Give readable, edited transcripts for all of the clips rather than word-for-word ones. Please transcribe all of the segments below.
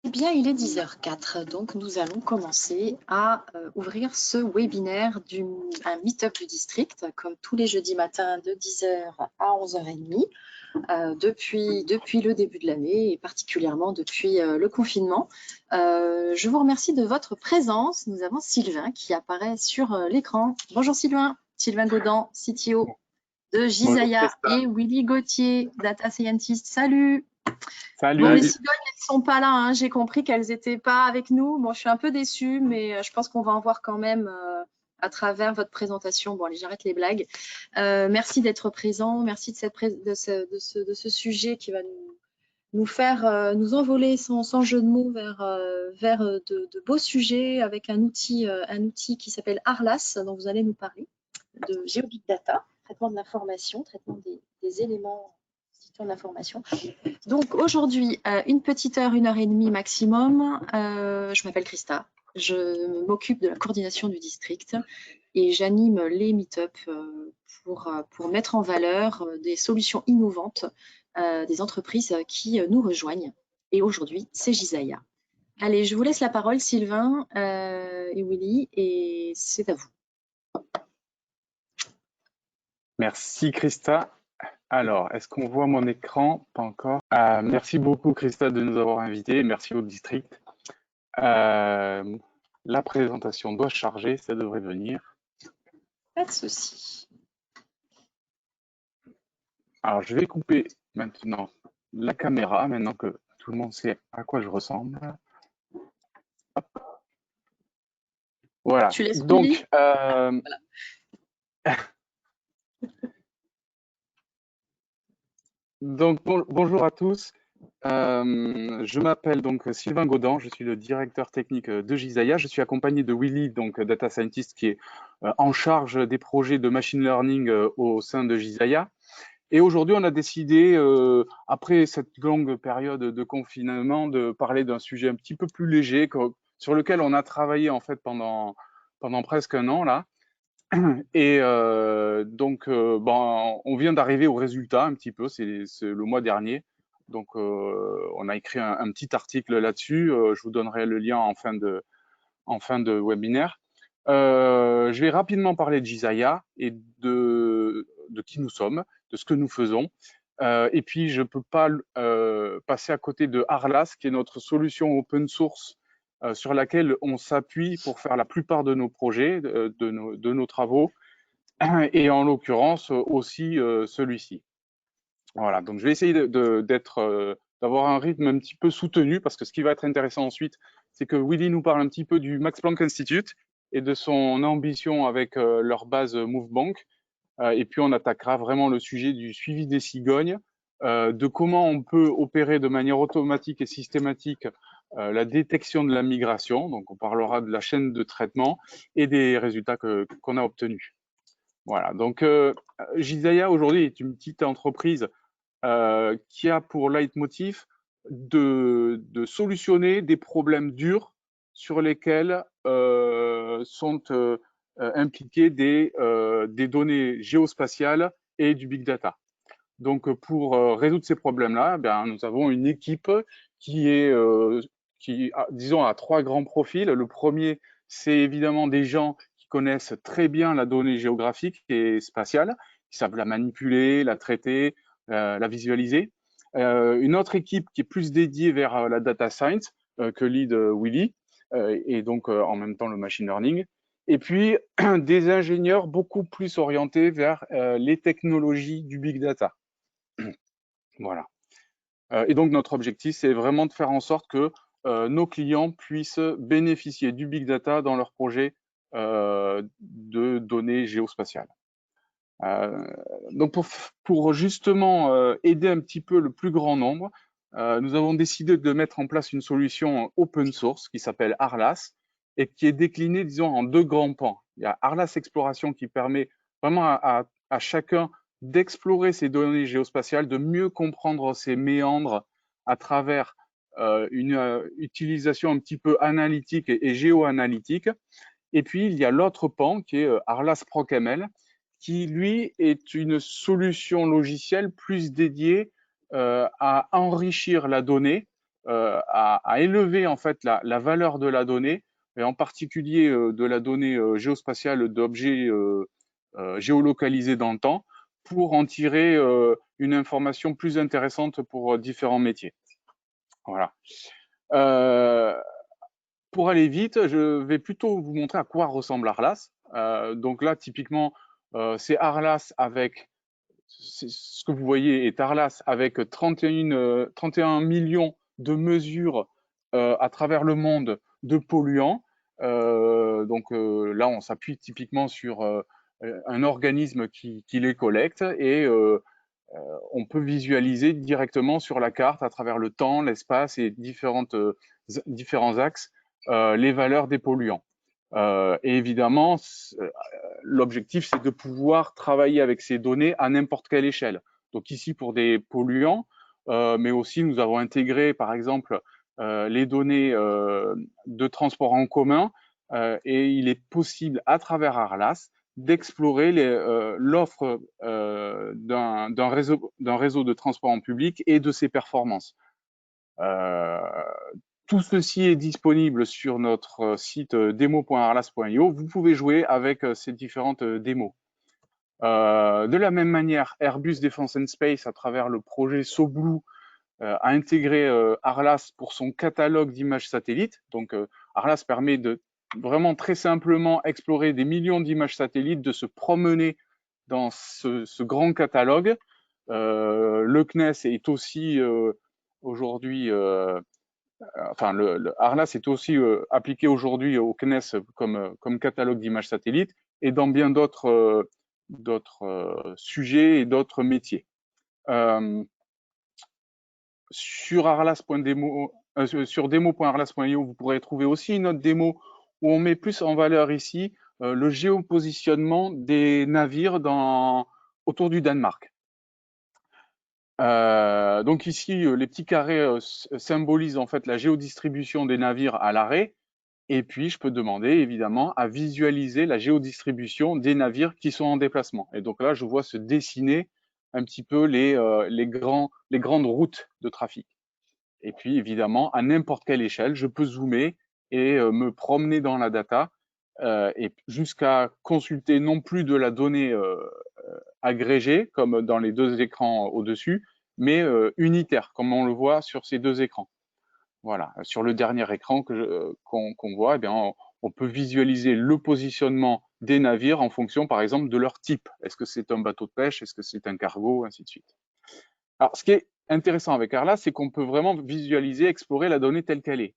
Eh bien, il est 10h04, donc nous allons commencer à ouvrir ce webinaire un meet-up du district, comme tous les jeudis matins de 10h à 11h30, depuis le début de l'année et particulièrement depuis le confinement. Je vous remercie de votre présence. Nous avons Sylvain qui apparaît sur l'écran. Bonjour Sylvain, Sylvain Gaudan, CTO de Bonjour Gisaya, Christa. et Willy Gauthier, Data Scientist. Salut! Bon, les Salut. cigognes, elles sont pas là, hein. J'ai compris qu'elles n'étaient pas avec nous. Bon, je suis un peu déçue, mais je pense qu'on va en voir quand même à travers votre présentation. Bon, allez, j'arrête les blagues. Merci d'être présent. Merci de ce sujet qui va nous faire nous envoler sans jeu de mots vers de beaux sujets avec un outil qui s'appelle Arlas, dont vous allez nous parler, de GeoBig Data, traitement de l'information, traitement des éléments constituant de l'information. Donc aujourd'hui, une petite heure, 1h30 maximum. Je m'appelle Christa, je m'occupe de la coordination du district et j'anime les meet-up pour mettre en valeur des solutions innovantes des entreprises qui nous rejoignent. Et aujourd'hui, c'est Gisaya. Allez, je vous laisse la parole, Sylvain et Willy, et c'est à vous. Merci Christa. Alors, est-ce qu'on voit mon écran? Pas encore. Merci beaucoup Christa de nous avoir invités. Merci au district. La présentation doit charger, ça devrait venir. Pas de souci. Alors, je vais couper maintenant la caméra, maintenant que tout le monde sait à quoi je ressemble. Hop. Voilà. Tu laisses Willy? Donc, bonjour à tous. Je m'appelle donc Sylvain Gaudan, je suis le directeur technique de Gisaya. Je suis accompagné de Willy, donc data scientist, qui est en charge des projets de machine learning au sein de Gisaya. Et aujourd'hui, on a décidé, après cette longue période de confinement, de parler d'un sujet un petit peu plus léger, sur lequel on a travaillé en fait pendant presque un an là. Et bon, on vient d'arriver au résultat un petit peu, c'est le mois dernier. Donc, on a écrit un petit article là-dessus. Je vous donnerai le lien en fin de webinaire. Je vais rapidement parler de Gisaya et de qui nous sommes, de ce que nous faisons. Et puis, je ne peux pas passer à côté de Arlas, qui est notre solution open source sur laquelle on s'appuie pour faire la plupart de nos projets, de nos travaux, et en l'occurrence aussi celui-ci. Voilà, donc je vais essayer d'avoir un rythme un petit peu soutenu, parce que ce qui va être intéressant ensuite, c'est que Willy nous parle un petit peu du Max Planck Institute et de son ambition avec leur base MoveBank. Et puis on attaquera vraiment le sujet du suivi des cigognes, de comment on peut opérer de manière automatique et systématique la détection de la migration. Donc on parlera de la chaîne de traitement et des résultats qu'on a obtenus. Voilà, donc Gisaya aujourd'hui est une petite entreprise qui a pour leitmotiv de solutionner des problèmes durs sur lesquels sont impliquées des données géospatiales et du big data. Donc, pour résoudre ces problèmes-là, nous avons une équipe qui, disons, a trois grands profils. Le premier, c'est évidemment des gens qui connaissent très bien la donnée géographique et spatiale, qui savent la manipuler, la traiter, la visualiser. Une autre équipe qui est plus dédiée vers la data science, que lead Willy, et donc en même temps le machine learning. Et puis, des ingénieurs beaucoup plus orientés vers les technologies du big data. Voilà. Et donc, notre objectif, c'est vraiment de faire en sorte que nos clients puissent bénéficier du big data dans leurs projets de données géospatiales. Donc, pour justement aider un petit peu le plus grand nombre, nous avons décidé de mettre en place une solution open source qui s'appelle Arlas et qui est déclinée, disons, en deux grands pans. Il y a Arlas Exploration qui permet vraiment à chacun d'explorer ces données géospatiales, de mieux comprendre ces méandres à travers une utilisation un petit peu analytique et géoanalytique. Et puis, il y a l'autre pan qui est Arlas ProcML, qui, lui, est une solution logicielle plus dédiée à enrichir la donnée à élever en fait la valeur de la donnée, et en particulier de la donnée géospatiale d'objets géolocalisés dans le temps, pour en tirer une information plus intéressante pour différents métiers. Voilà. Pour aller vite, je vais plutôt vous montrer à quoi ressemble Arlas. Donc là, typiquement, c'est Arlas avec, ce que vous voyez est Arlas avec 31 millions de mesures à travers le monde de polluants. Là, on s'appuie typiquement sur un organisme qui les collecte, et on peut visualiser directement sur la carte à travers le temps, l'espace et différents axes les valeurs des polluants. Et évidemment, l'objectif, c'est de pouvoir travailler avec ces données à n'importe quelle échelle. Donc ici, pour des polluants, mais aussi nous avons intégré, par exemple, les données de transport en commun, et il est possible, à travers Arlas, d'explorer l'offre d'un réseau de transport en public et de ses performances. Tout ceci est disponible sur notre site demo.arlas.io. Vous pouvez jouer avec ces différentes démos. De la même manière, Airbus Defence and Space, à travers le projet SoBlue, a intégré Arlas pour son catalogue d'images satellites. Donc, Arlas permet de vraiment très simplement explorer des millions d'images satellites, de se promener dans ce grand catalogue. Le CNES est aussi aujourd'hui, Arlas est aussi appliqué aujourd'hui au CNES comme catalogue d'images satellites, et dans bien d'autres sujets et d'autres métiers. Sur demo.arlas.io, vous pourrez trouver aussi une autre démo où on met plus en valeur ici le géopositionnement des navires autour du Danemark. Donc ici, les petits carrés symbolisent en fait la géodistribution des navires à l'arrêt, et puis je peux demander évidemment à visualiser la géodistribution des navires qui sont en déplacement. Et donc là, je vois se dessiner un petit peu les grandes routes de trafic. Et puis, évidemment, à n'importe quelle échelle, je peux zoomer et me promener dans la data, et jusqu'à consulter non plus de la donnée agrégée, comme dans les deux écrans au-dessus, mais unitaire, comme on le voit sur ces deux écrans. Voilà. Sur le dernier écran qu'on voit, eh bien, on peut visualiser le positionnement des navires en fonction, par exemple, de leur type. Est-ce que c'est un bateau de pêche? Est-ce que c'est un cargo? Ainsi de suite. Alors, ce qui est intéressant avec Arlas, c'est qu'on peut vraiment visualiser, explorer la donnée telle qu'elle est.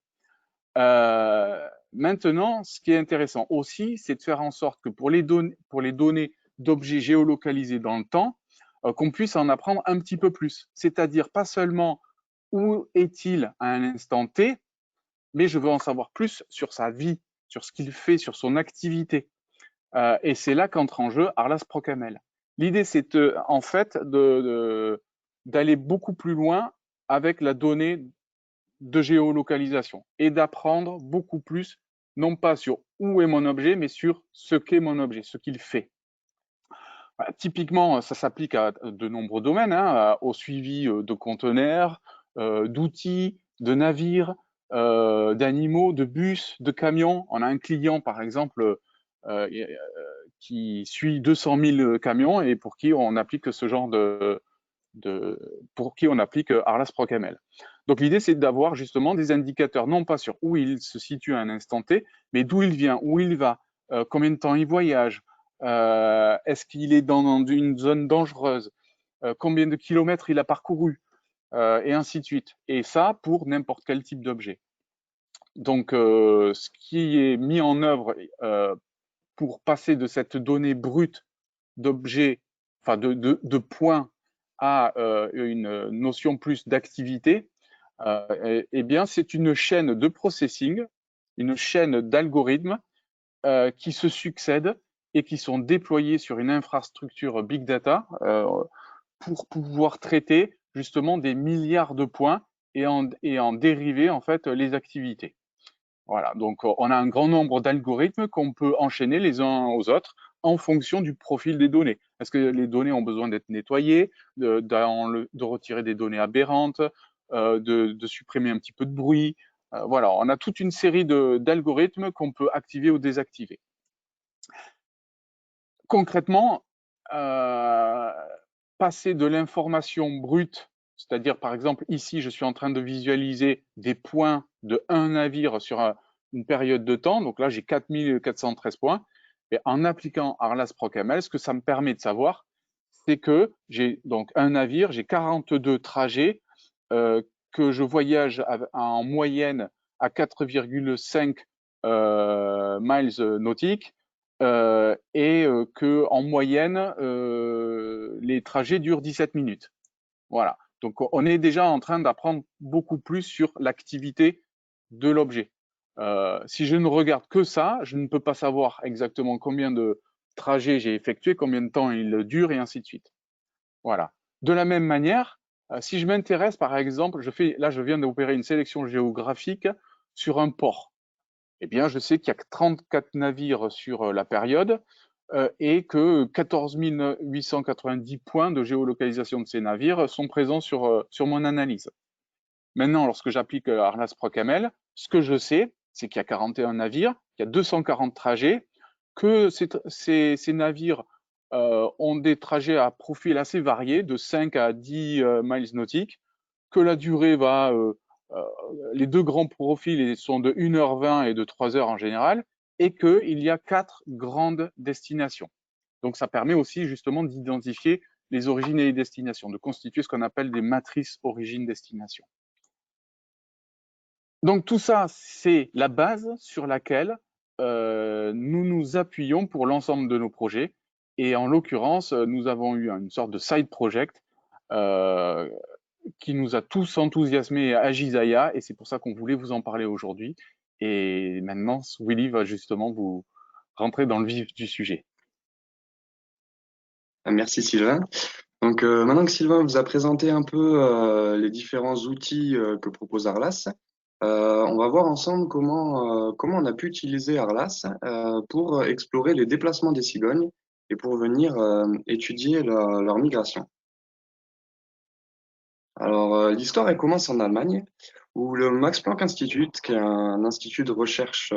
Maintenant, ce qui est intéressant aussi, c'est de faire en sorte que pour les données d'objets géolocalisés dans le temps, qu'on puisse en apprendre un petit peu plus. C'est-à-dire pas seulement où est-il à un instant T, mais je veux en savoir plus sur sa vie, sur ce qu'il fait, sur son activité. Et c'est là qu'entre en jeu Arlas ProCamel. L'idée, c'est en fait d'aller beaucoup plus loin avec la donnée de géolocalisation et d'apprendre beaucoup plus, non pas sur où est mon objet, mais sur ce qu'est mon objet, ce qu'il fait. Typiquement, ça s'applique à de nombreux domaines, hein, au suivi de conteneurs, d'outils, de navires, d'animaux, de bus, de camions. On a un client, par exemple, qui suit 200 000 camions et pour qui on applique ce genre pour qui on applique Arlas ProCamel. Donc l'idée, c'est d'avoir justement des indicateurs, non pas sur où il se situe à un instant T, mais d'où il vient, où il va, combien de temps il voyage, est-ce qu'il est dans une zone dangereuse, combien de kilomètres il a parcouru, et ainsi de suite. Et ça, pour n'importe quel type d'objet. Donc, ce qui est mis en œuvre pour passer de cette donnée brute d'objets, enfin de points, à une notion plus d'activité, eh bien, c'est une chaîne de processing, une chaîne d'algorithmes qui se succèdent et qui sont déployés sur une infrastructure big data pour pouvoir traiter justement des milliards de points et en dériver en fait les activités. Voilà, donc on a un grand nombre d'algorithmes qu'on peut enchaîner les uns aux autres en fonction du profil des données. Est-ce que les données ont besoin d'être nettoyées, de retirer des données aberrantes, de supprimer un petit peu de bruit. Voilà, on a toute une série d'algorithmes qu'on peut activer ou désactiver. Concrètement, passer de l'information brute, c'est-à-dire par exemple ici je suis en train de visualiser des points de un navire sur une période de temps, donc là j'ai 4413 points, et en appliquant Arlas ProcML, ce que ça me permet de savoir, c'est que j'ai donc un navire, j'ai 42 trajets, que je voyage en moyenne à 4,5 miles nautiques, et que en moyenne, les trajets durent 17 minutes. Voilà. Donc, on est déjà en train d'apprendre beaucoup plus sur l'activité de l'objet. Si je ne regarde que ça, je ne peux pas savoir exactement combien de trajets j'ai effectué, combien de temps il dure, et ainsi de suite. Voilà. De la même manière, si je m'intéresse, par exemple, là, je viens d'opérer une sélection géographique sur un port. Eh bien, je sais qu'il y a 34 navires sur la période, et que 14 890 points de géolocalisation de ces navires sont présents sur mon analyse. Maintenant, lorsque j'applique Arlas ProcML, ce que je sais, c'est qu'il y a 41 navires, qu'il y a 240 trajets, que ces navires ont des trajets à profil assez variés, de 5 à 10 miles nautiques, que la durée va, les deux grands profils sont de 1h20 et de 3h en général, et qu'il y a 4 grandes destinations. Donc ça permet aussi justement d'identifier les origines et les destinations, de constituer ce qu'on appelle des matrices origine-destination. Donc tout ça, c'est la base sur laquelle nous nous appuyons pour l'ensemble de nos projets. Et en l'occurrence, nous avons eu une sorte de side project qui nous a tous enthousiasmés à Gisaya, et c'est pour ça qu'on voulait vous en parler aujourd'hui. Et maintenant, Willy va justement vous rentrer dans le vif du sujet. Merci Sylvain. Donc maintenant que Sylvain vous a présenté un peu les différents outils que propose Arlas, on va voir ensemble comment on a pu utiliser Arlas pour explorer les déplacements des cigognes et pour venir étudier leur migration. Alors l'histoire elle commence en Allemagne où le Max Planck Institute, qui est un institut de recherche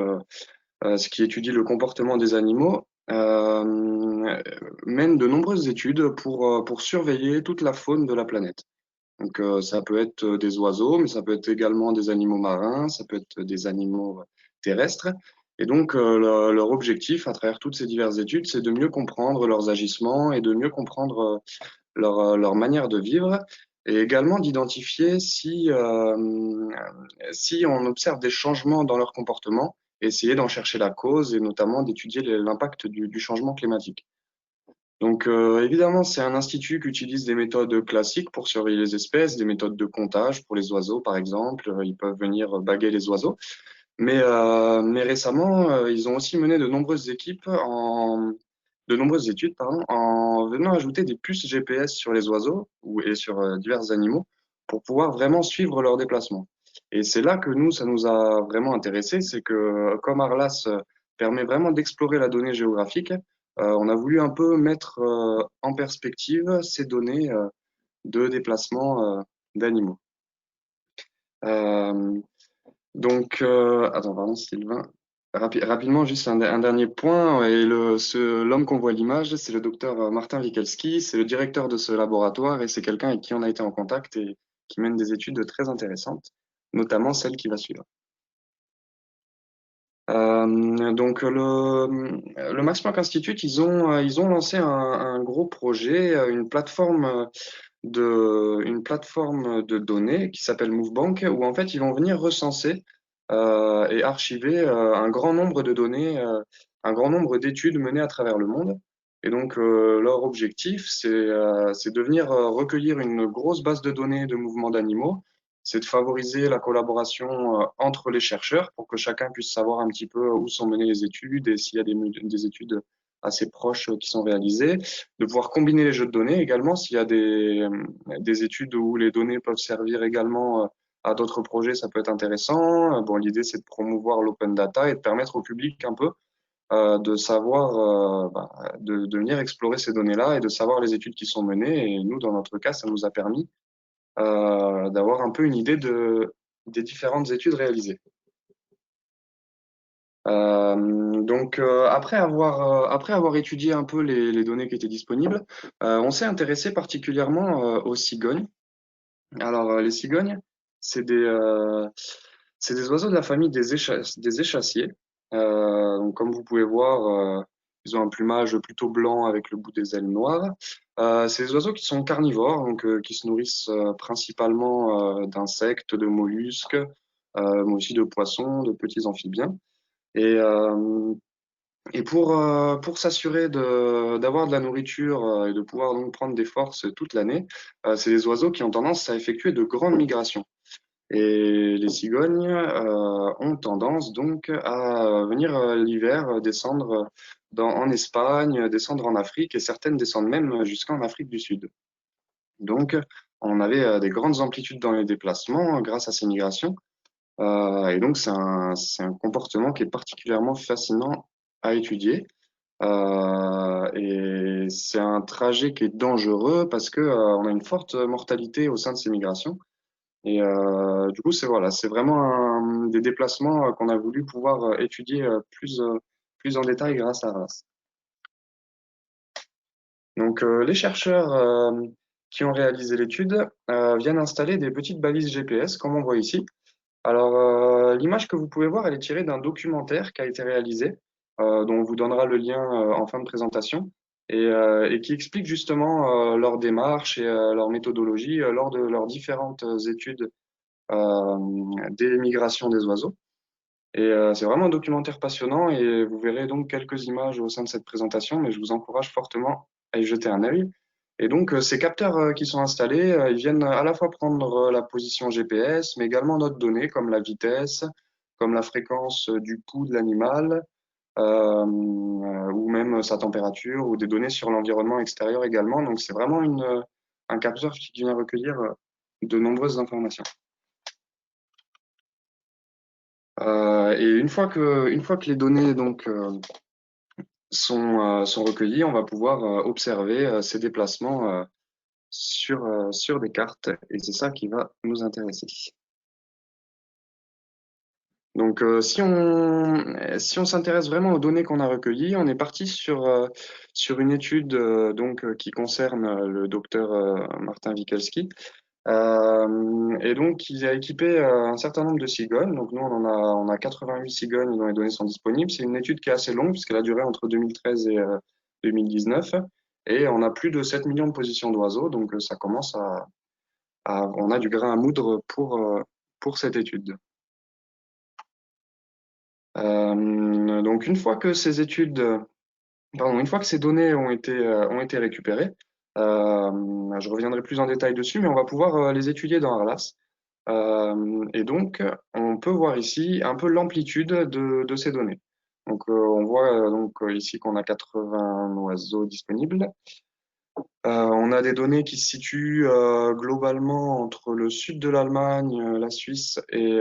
ce qui étudie le comportement des animaux, mène de nombreuses études pour surveiller toute la faune de la planète. Donc, ça peut être des oiseaux, mais ça peut être également des animaux marins, ça peut être des animaux terrestres. Et donc, leur objectif à travers toutes ces diverses études, c'est de mieux comprendre leurs agissements et de mieux comprendre leur manière de vivre et également d'identifier si on observe des changements dans leur comportement, essayer d'en chercher la cause et notamment d'étudier l'impact du changement climatique. Donc évidemment, c'est un institut qui utilise des méthodes classiques pour surveiller les espèces, des méthodes de comptage pour les oiseaux par exemple, ils peuvent venir baguer les oiseaux. Mais récemment, ils ont aussi mené de nombreuses études en venant ajouter des puces GPS sur les oiseaux et sur divers animaux pour pouvoir vraiment suivre leurs déplacements. Et c'est là que nous, ça nous a vraiment intéressés, c'est que comme Arlas permet vraiment d'explorer la donnée géographique, on a voulu un peu mettre en perspective ces données de déplacement d'animaux. Donc, attends, pardon, Sylvain. Rapidement, juste un dernier point. Et l'homme qu'on voit à l'image, c'est le docteur Martin Wikelski. C'est le directeur de ce laboratoire et c'est quelqu'un avec qui on a été en contact et qui mène des études très intéressantes, notamment celle qui va suivre. Donc, le Max Planck Institute, ils ont lancé un gros projet, une plateforme de données qui s'appelle MoveBank, où en fait ils vont venir recenser et archiver un grand nombre de données, un grand nombre d'études menées à travers le monde. Et donc leur objectif, c'est de venir recueillir une grosse base de données de mouvements d'animaux, c'est de favoriser la collaboration entre les chercheurs pour que chacun puisse savoir un petit peu où sont menées les études et s'il y a des études assez proches qui sont réalisées, de pouvoir combiner les jeux de données également s'il y a des études où les données peuvent servir également à d'autres projets, ça peut être intéressant. Bon, l'idée, c'est de promouvoir l'open data et de permettre au public un peu de savoir, de venir explorer ces données-là et de savoir les études qui sont menées. Et nous, dans notre cas, ça nous a permis d'avoir un peu une idée des différentes études réalisées. Après avoir étudié un peu les données qui étaient disponibles, on s'est intéressé particulièrement aux cigognes. Alors, les cigognes, c'est c'est des oiseaux de la famille des échassiers. Donc, comme vous pouvez voir, ils ont un plumage plutôt blanc avec le bout des ailes noires. C'est des oiseaux qui sont carnivores, donc qui se nourrissent principalement d'insectes, de mollusques, mais aussi de poissons, de petits amphibiens. Et, euh, pour s'assurer d'avoir de la nourriture et de pouvoir donc prendre des forces toute l'année, c'est des oiseaux qui ont tendance à effectuer de grandes migrations. Et les cigognes ont tendance donc à venir l'hiver descendre en Espagne, descendre en Afrique et certaines descendent même jusqu'en Afrique du Sud. Donc, on avait des grandes amplitudes dans les déplacements grâce à ces migrations. Et donc, c'est un comportement qui est particulièrement fascinant à étudier. Et c'est un trajet qui est dangereux parce que on a une forte mortalité au sein de ces migrations. Et du coup, c'est vraiment des déplacements qu'on a voulu pouvoir étudier plus en détail grâce à Arras. Donc, les chercheurs qui ont réalisé l'étude viennent installer des petites balises GPS, comme on voit ici. Alors, l'image que vous pouvez voir, elle est tirée d'un documentaire qui a été réalisé, dont on vous donnera le lien en fin de présentation, et qui explique justement leur démarche et leur méthodologie lors de leurs différentes études euh, des migrations des oiseaux. Et c'est vraiment un documentaire passionnant et vous verrez donc quelques images au sein de cette présentation, mais je vous encourage fortement à y jeter un œil. Et donc, ces capteurs qui sont installés, ils viennent à la fois prendre la position GPS, mais également d'autres données comme la vitesse, comme la fréquence du pouls de l'animal, ou même sa température, ou des données sur l'environnement extérieur également. Donc, c'est vraiment un capteur qui vient recueillir de nombreuses informations. Et une fois que les données donc sont recueillies, on va pouvoir observer ces déplacements sur des cartes, et c'est ça qui va nous intéresser. Donc, si on s'intéresse vraiment aux données qu'on a recueillies, on est parti sur une étude qui concerne le docteur Martin Wikelski. Et donc, il a équipé un certain nombre de cigognes. Donc, nous, on a 88 cigognes dont les données sont disponibles. C'est une étude qui est assez longue puisqu'elle a duré entre 2013 et 2019. Et on a plus de 7 millions de positions d'oiseaux. Donc, ça commence on a du grain à moudre pour cette étude. Donc, une fois que ces données ont été récupérées, je reviendrai plus en détail dessus, mais on va pouvoir les étudier dans Arlas. Et donc, on peut voir ici un peu l'amplitude de ces données. Donc, on voit ici qu'on a 80 oiseaux disponibles. On a des données qui se situent globalement entre le sud de l'Allemagne, la Suisse et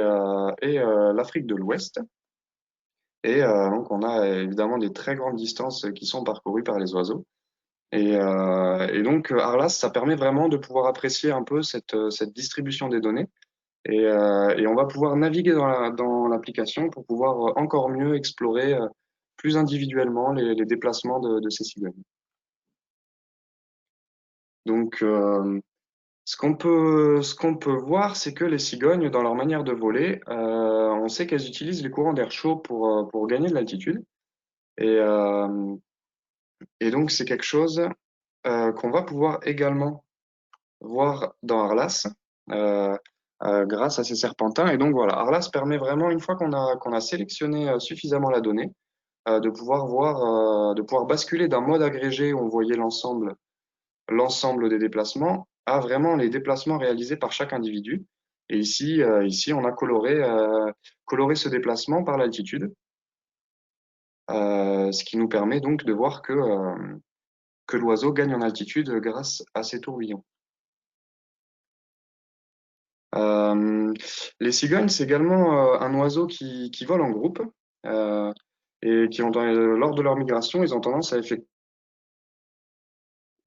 l'Afrique de l'Ouest. Et donc, on a évidemment des très grandes distances qui sont parcourues par les oiseaux. Et donc, Arlas, ça permet vraiment de pouvoir apprécier un peu cette distribution des données. Et on va pouvoir naviguer dans l'application pour pouvoir encore mieux explorer plus individuellement les déplacements de ces cigognes. Donc, ce qu'on peut voir, c'est que les cigognes, dans leur manière de voler, on sait qu'elles utilisent les courants d'air chaud pour gagner de l'altitude. Et, euh, et donc, c'est quelque chose qu'on va pouvoir également voir dans Arlas grâce à ces serpentins. Et donc, voilà, Arlas permet vraiment, une fois qu'on a sélectionné suffisamment la donnée, de pouvoir basculer d'un mode agrégé où on voyait l'ensemble des déplacements à vraiment les déplacements réalisés par chaque individu. Et ici on a coloré ce déplacement par l'altitude, ce qui nous permet donc de voir que l'oiseau gagne en altitude grâce à ces tourbillons. Les cigognes, c'est également un oiseau qui vole en groupe et lors de leur migration, ils ont tendance à effectuer.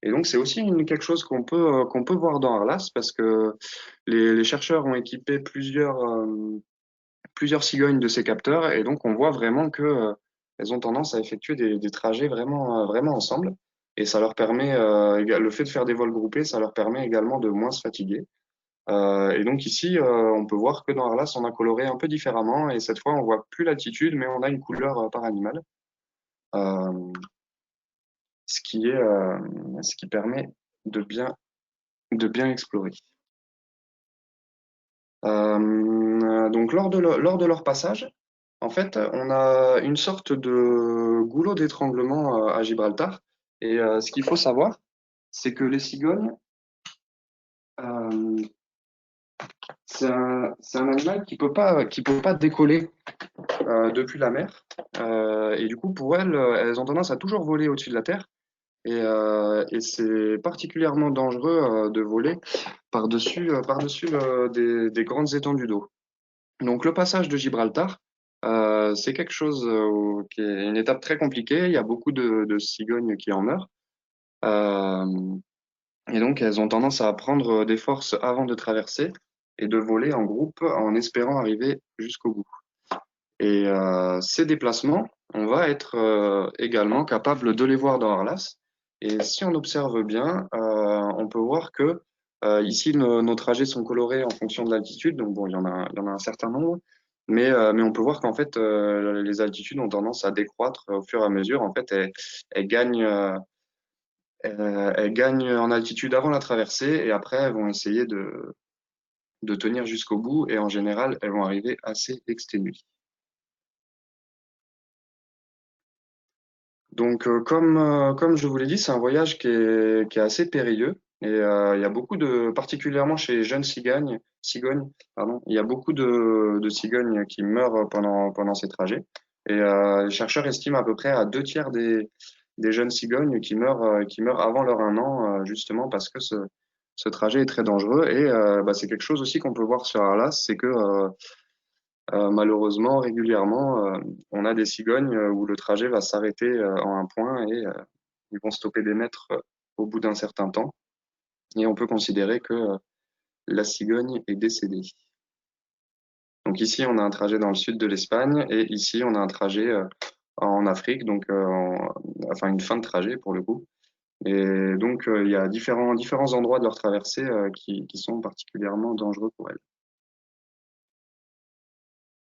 Et donc, c'est aussi quelque chose qu'on peut voir dans Arlas parce que les chercheurs ont équipé plusieurs cigognes de ces capteurs et donc on voit vraiment que elles ont tendance à effectuer des trajets vraiment ensemble. Et ça leur permet, le fait de faire des vols groupés, ça leur permet également de moins se fatiguer. Et donc ici, on peut voir que dans Arlas, on a coloré un peu différemment et cette fois, on voit plus l'altitude, mais on a une couleur par animal. Euh, ce qui permet de bien explorer. Donc, lors de leur passage, en fait, on a une sorte de goulot d'étranglement à Gibraltar. Et ce qu'il faut savoir, c'est que les cigognes, euh, c'est un animal qui peut pas décoller depuis la mer. Et du coup, pour elles, elles ont tendance à toujours voler au-dessus de la terre. Et c'est particulièrement dangereux de voler par-dessus des grandes étendues d'eau. Donc le passage de Gibraltar, c'est quelque chose qui est une étape très compliquée. Il y a beaucoup de cigognes qui en meurent. Euh, et donc elles ont tendance à prendre des forces avant de traverser et de voler en groupe en espérant arriver jusqu'au bout. Et ces déplacements, on va être également capable de les voir dans Arlas. Et si on observe bien, on peut voir que ici, nos trajets sont colorés en fonction de l'altitude. Donc, bon, il y en a un certain nombre. Mais on peut voir qu'en fait, les altitudes ont tendance à décroître au fur et à mesure. En fait, elles gagnent en altitude avant la traversée et après, elles vont essayer de tenir jusqu'au bout. Et en général, elles vont arriver assez exténuées. Donc, comme je vous l'ai dit, c'est un voyage qui est assez périlleux. Et il y a beaucoup particulièrement chez les jeunes cigognes, pardon, il y a beaucoup de cigognes qui meurent pendant ces trajets. Et les chercheurs estiment à peu près à 2 tiers des jeunes cigognes qui meurent avant leur 1 an, justement parce que ce trajet est très dangereux. Et bah, c'est quelque chose aussi qu'on peut voir sur Arlas, c'est que malheureusement, régulièrement, on a des cigognes où le trajet va s'arrêter en un point et ils vont stopper des mètres au bout d'un certain temps. Et on peut considérer que la cigogne est décédée. Donc ici, on a un trajet dans le sud de l'Espagne et ici, on a un trajet en Afrique, donc enfin une fin de trajet pour le coup. Et donc, il y a différents endroits de leur traversée qui sont particulièrement dangereux pour elles.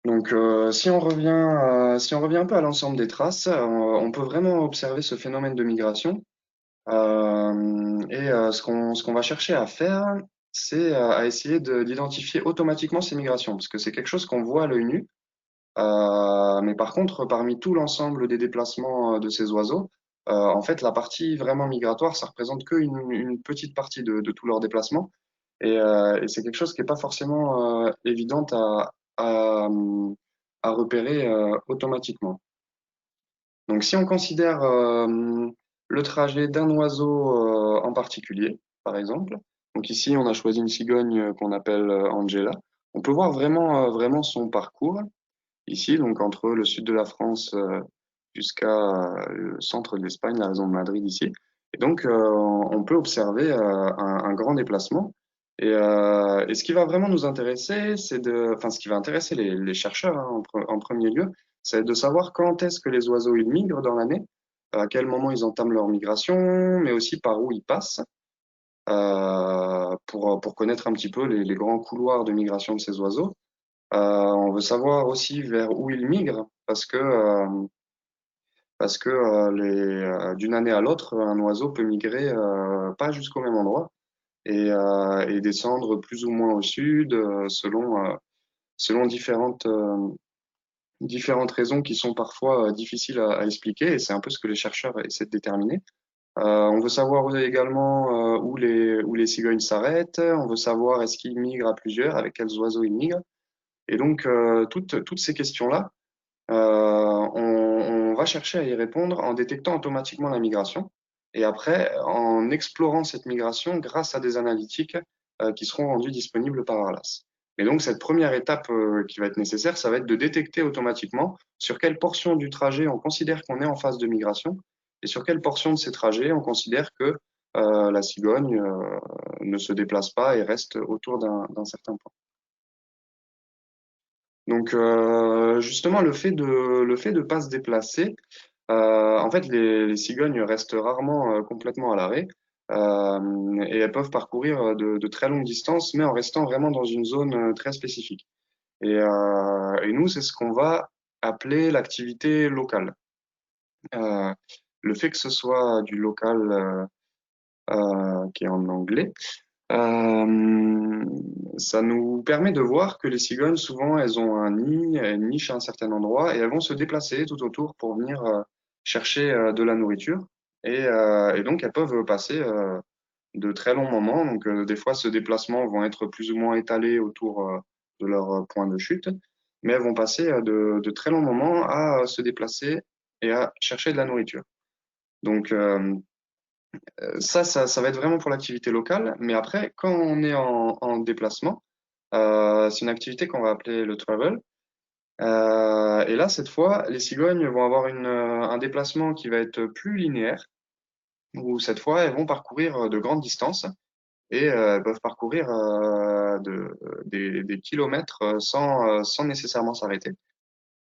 Donc, si on revient un peu à l'ensemble des traces, on peut vraiment observer ce phénomène de migration. Ce qu'on va chercher à faire, c'est à essayer d'identifier automatiquement ces migrations, parce que c'est quelque chose qu'on voit à l'œil nu. Mais par contre, parmi tout l'ensemble des déplacements de ces oiseaux, en fait, la partie vraiment migratoire, ça représente une petite partie de tout leur déplacement. Et c'est quelque chose qui n'est pas forcément évident à, à repérer automatiquement. Donc, si on considère le trajet d'un oiseau en particulier, par exemple, donc ici, on a choisi une cigogne qu'on appelle Angela, on peut voir vraiment son parcours ici, donc entre le sud de la France jusqu'à le centre de l'Espagne, la région de Madrid ici. Et donc, on peut observer un grand déplacement. Et ce qui va vraiment nous intéresser, enfin, ce qui va intéresser les chercheurs hein, en premier lieu, c'est de savoir quand est-ce que les oiseaux ils migrent dans l'année, à quel moment ils entament leur migration, mais aussi par où ils passent, pour connaître un petit peu les grands couloirs de migration de ces oiseaux. On veut savoir aussi vers où ils migrent parce que d'une année à l'autre, un oiseau peut migrer pas jusqu'au même endroit et descendre plus ou moins au sud selon différentes raisons qui sont parfois difficiles à expliquer et c'est un peu ce que les chercheurs essaient de déterminer. On veut savoir également où les cigognes s'arrêtent, on veut savoir est-ce qu'ils migrent à plusieurs, avec quels oiseaux ils migrent. Et donc, toutes ces questions-là, on va chercher à y répondre en détectant automatiquement la migration et après en explorant cette migration grâce à des analytiques qui seront rendues disponibles par Arlas. Et donc, cette première étape qui va être nécessaire, ça va être de détecter automatiquement sur quelle portion du trajet on considère qu'on est en phase de migration et sur quelle portion de ces trajets on considère que la cigogne ne se déplace pas et reste autour d'un certain point. Donc justement, le fait de pas se déplacer, en fait, les cigognes restent rarement complètement à l'arrêt et elles peuvent parcourir de très longues distances, mais en restant vraiment dans une zone très spécifique. Et nous, c'est ce qu'on va appeler l'activité locale. Euh, le fait que ce soit du local qui est en anglais, euh, ça nous permet de voir que les cigognes, souvent, elles ont un nid, une niche à un certain endroit et elles vont se déplacer tout autour pour venir chercher de la nourriture. Et donc, elles peuvent passer de très longs moments. Donc, des fois, ce déplacement vont être plus ou moins étalés autour de leur point de chute, mais elles vont passer de très longs moments à se déplacer et à chercher de la nourriture. Donc, ça va être vraiment pour l'activité locale. Mais après, quand on est en déplacement, c'est une activité qu'on va appeler le travel. Et là, cette fois, les cigognes vont avoir un déplacement qui va être plus linéaire, où cette fois, elles vont parcourir de grandes distances et elles peuvent parcourir des kilomètres sans nécessairement s'arrêter.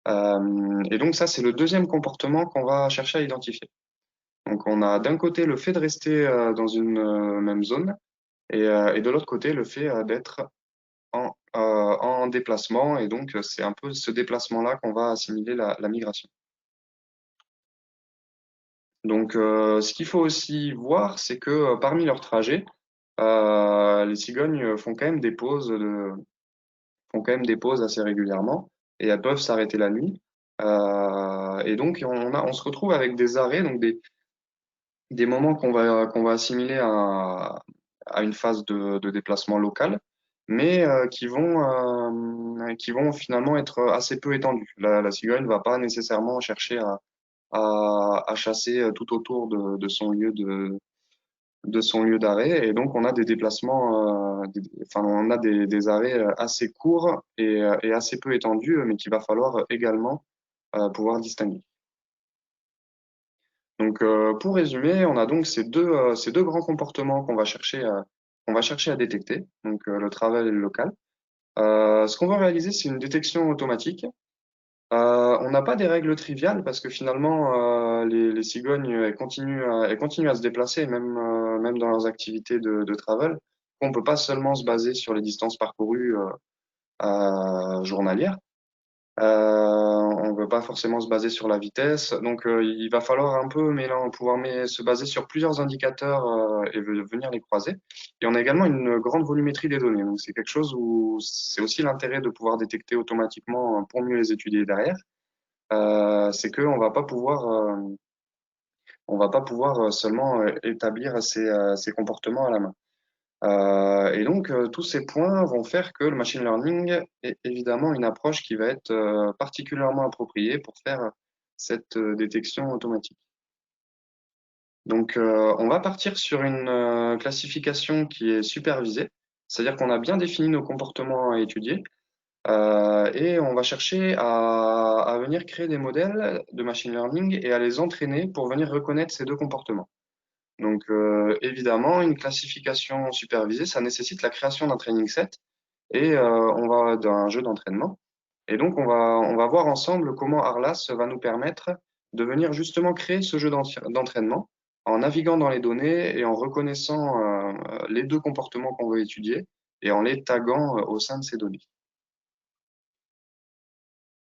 Et donc ça, c'est le deuxième comportement qu'on va chercher à identifier. Donc on a d'un côté le fait de rester dans une même zone et de l'autre côté le fait d'être en déplacement. Et donc c'est un peu ce déplacement-là qu'on va assimiler la migration. Donc ce qu'il faut aussi voir, c'est que parmi leurs trajets, les cigognes font quand même des pauses assez régulièrement et elles peuvent s'arrêter la nuit. Et donc, on se retrouve avec des arrêts, donc des moments qu'on va assimiler à une phase de déplacement local, mais qui vont finalement être assez peu étendus. La cigogne ne va pas nécessairement chercher à chasser tout autour de son lieu d'arrêt. Et donc, on a des déplacements, enfin, on a des arrêts assez courts et assez peu étendus, mais qu'il va falloir également pouvoir distinguer. Donc, pour résumer, on a donc ces deux grands comportements qu'on va chercher à détecter, donc le travel et le local. Ce qu'on va réaliser, c'est une détection automatique. On n'a pas des règles triviales parce que finalement, les cigognes, elles continuent à se déplacer, même dans leurs activités de travel. On ne peut pas seulement se baser sur les distances parcourues journalières. On ne veut pas forcément se baser sur la vitesse. Donc, il va falloir un peu se baser sur plusieurs indicateurs et venir les croiser. Et on a également une grande volumétrie des données. Donc, c'est quelque chose où c'est aussi l'intérêt de pouvoir détecter automatiquement pour mieux les étudier derrière. C'est qu'on on va pas pouvoir seulement établir ces comportements à la main. Et donc, tous ces points vont faire que le machine learning est évidemment une approche qui va être particulièrement appropriée pour faire cette détection automatique. Donc, on va partir sur une classification qui est supervisée, c'est-à-dire qu'on a bien défini nos comportements à étudier. Et on va chercher à venir créer des modèles de machine learning et à les entraîner pour venir reconnaître ces deux comportements. Donc, évidemment, une classification supervisée, ça nécessite la création d'un training set et d'un jeu d'entraînement. Et donc, on va voir ensemble comment Arlas va nous permettre de venir justement créer ce jeu d'entraînement en naviguant dans les données et en reconnaissant les deux comportements qu'on veut étudier et en les taguant au sein de ces données.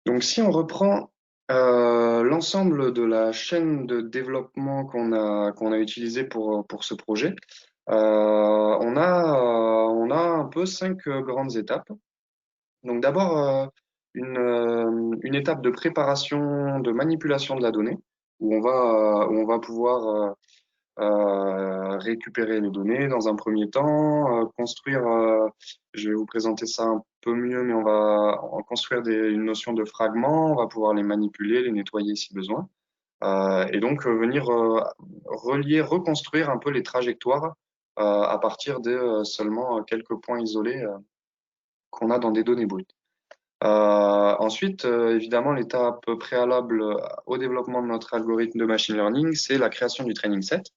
Donc, si on reprend l'ensemble de la chaîne de développement qu'on a utilisé pour ce projet, on a un peu cinq grandes étapes. Donc, d'abord, une étape de préparation, de manipulation de la donnée, où on va pouvoir récupérer les données dans un premier temps, je vais vous présenter ça un peu mieux, mais on va construire une notion de fragments, on va pouvoir les manipuler, les nettoyer si besoin, et donc venir reconstruire un peu les trajectoires à partir de seulement quelques points isolés qu'on a dans des données brutes. Ensuite, évidemment, l'étape préalable au développement de notre algorithme de machine learning, c'est la création du training set.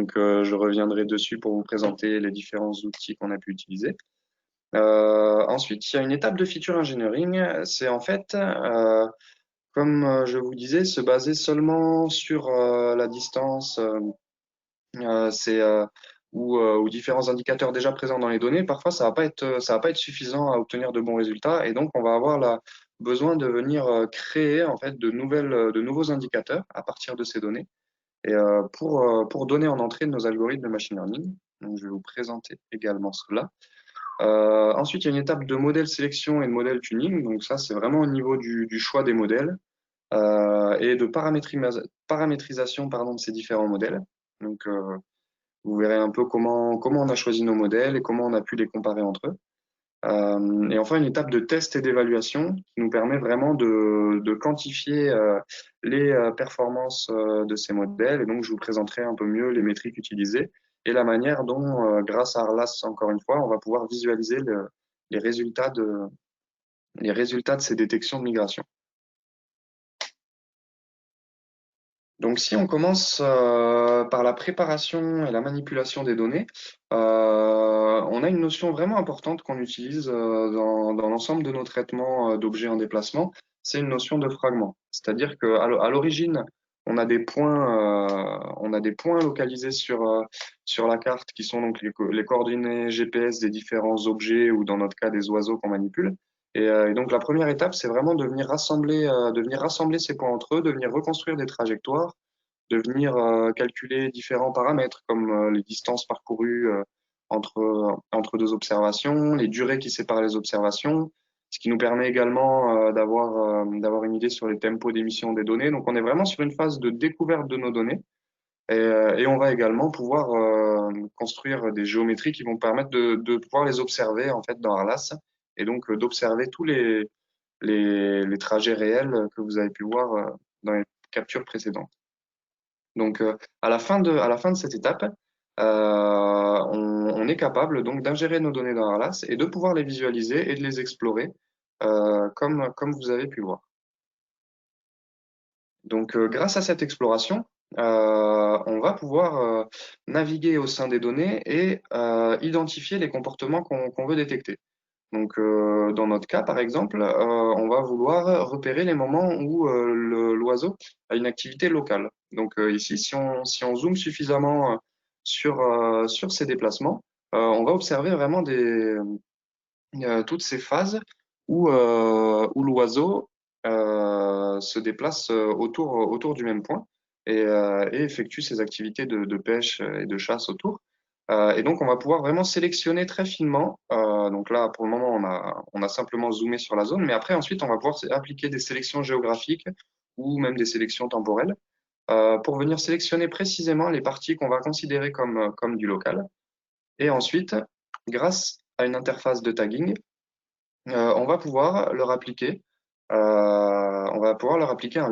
Donc, je reviendrai dessus pour vous présenter les différents outils qu'on a pu utiliser. Ensuite, il y a une étape de feature engineering. C'est en fait, comme je vous disais, se baser seulement sur la distance ou différents indicateurs déjà présents dans les données. Parfois, ça va pas être suffisant à obtenir de bons résultats. Et donc, on va avoir besoin de venir créer en fait de nouveaux indicateurs à partir de ces données. Et pour donner en entrée de nos algorithmes de machine learning. Donc, je vais vous présenter également cela. Ensuite, il y a une étape de modèle sélection et de modèle tuning. Donc ça, c'est vraiment au niveau du choix des modèles et de paramétrisation de ces différents modèles. Donc, vous verrez un peu comment on a choisi nos modèles et comment on a pu les comparer entre eux. Et enfin, une étape de test et d'évaluation qui nous permet vraiment de quantifier les performances de ces modèles. Et donc, je vous présenterai un peu mieux les métriques utilisées et la manière dont, grâce à Arlas, encore une fois, on va pouvoir visualiser les résultats de ces détections de migration. Donc, si on commence par la préparation et la manipulation des données, on a une notion vraiment importante qu'on utilise dans l'ensemble de nos traitements d'objets en déplacement, c'est une notion de fragment. C'est-à-dire qu'à l'origine, on a des points localisés sur la carte qui sont donc les coordonnées GPS des différents objets ou dans notre cas des oiseaux qu'on manipule. Et donc la première étape, c'est vraiment de venir rassembler ces points entre eux, de venir reconstruire des trajectoires, de venir calculer différents paramètres comme les distances parcourues entre deux observations, les durées qui séparent les observations, ce qui nous permet également d'avoir une idée sur les tempos d'émission des données. Donc on est vraiment sur une phase de découverte de nos données. Et on va également pouvoir construire des géométries qui vont permettre de pouvoir les observer en fait dans Arlas et donc d'observer tous les trajets réels que vous avez pu voir dans les captures précédentes. Donc à la fin de cette étape, on est capable donc d'ingérer nos données dans Arlas et de pouvoir les visualiser et de les explorer comme vous avez pu voir. Donc grâce à cette exploration, on va pouvoir naviguer au sein des données et identifier les comportements qu'on veut détecter. Donc, dans notre cas, par exemple, on va vouloir repérer les moments où l'oiseau a une activité locale. Donc, ici, si on zoome suffisamment sur ces déplacements, on va observer vraiment toutes ces phases où l'oiseau se déplace autour du même point et effectue ses activités de pêche et de chasse autour. Et donc, on va pouvoir vraiment sélectionner très finement. Donc là, pour le moment, on a simplement zoomé sur la zone, mais après, ensuite, on va pouvoir appliquer des sélections géographiques ou même des sélections temporelles pour venir sélectionner précisément les parties qu'on va considérer comme du local. Et ensuite, grâce à une interface de tagging, on va pouvoir leur appliquer un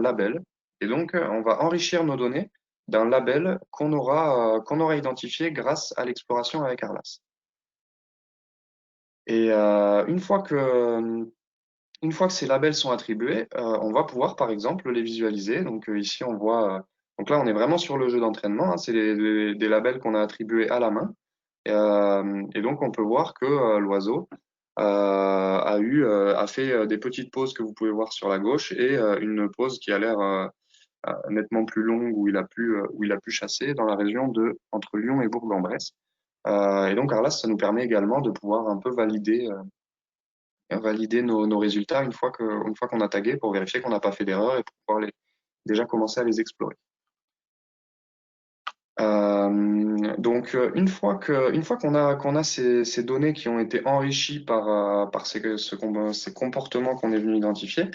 label. Et donc, on va enrichir nos données d'un label qu'on aura identifié grâce à l'exploration avec Arlas. Et une fois que ces labels sont attribués, on va pouvoir, par exemple, les visualiser. Donc ici, on voit. Donc là, on est vraiment sur le jeu d'entraînement, hein. C'est des labels qu'on a attribués à la main. Et donc, on peut voir que l'oiseau a fait des petites pauses que vous pouvez voir sur la gauche et une pause qui a l'air nettement plus longue où il a pu chasser dans la région entre Lyon et Bourg-en-Bresse. Et donc, Arlas, ça nous permet également de pouvoir un peu valider nos résultats une fois qu'on a tagué pour vérifier qu'on n'a pas fait d'erreur et pour pouvoir déjà commencer à les explorer. Donc, une fois qu'on a ces données qui ont été enrichies par ces comportements qu'on est venu identifier,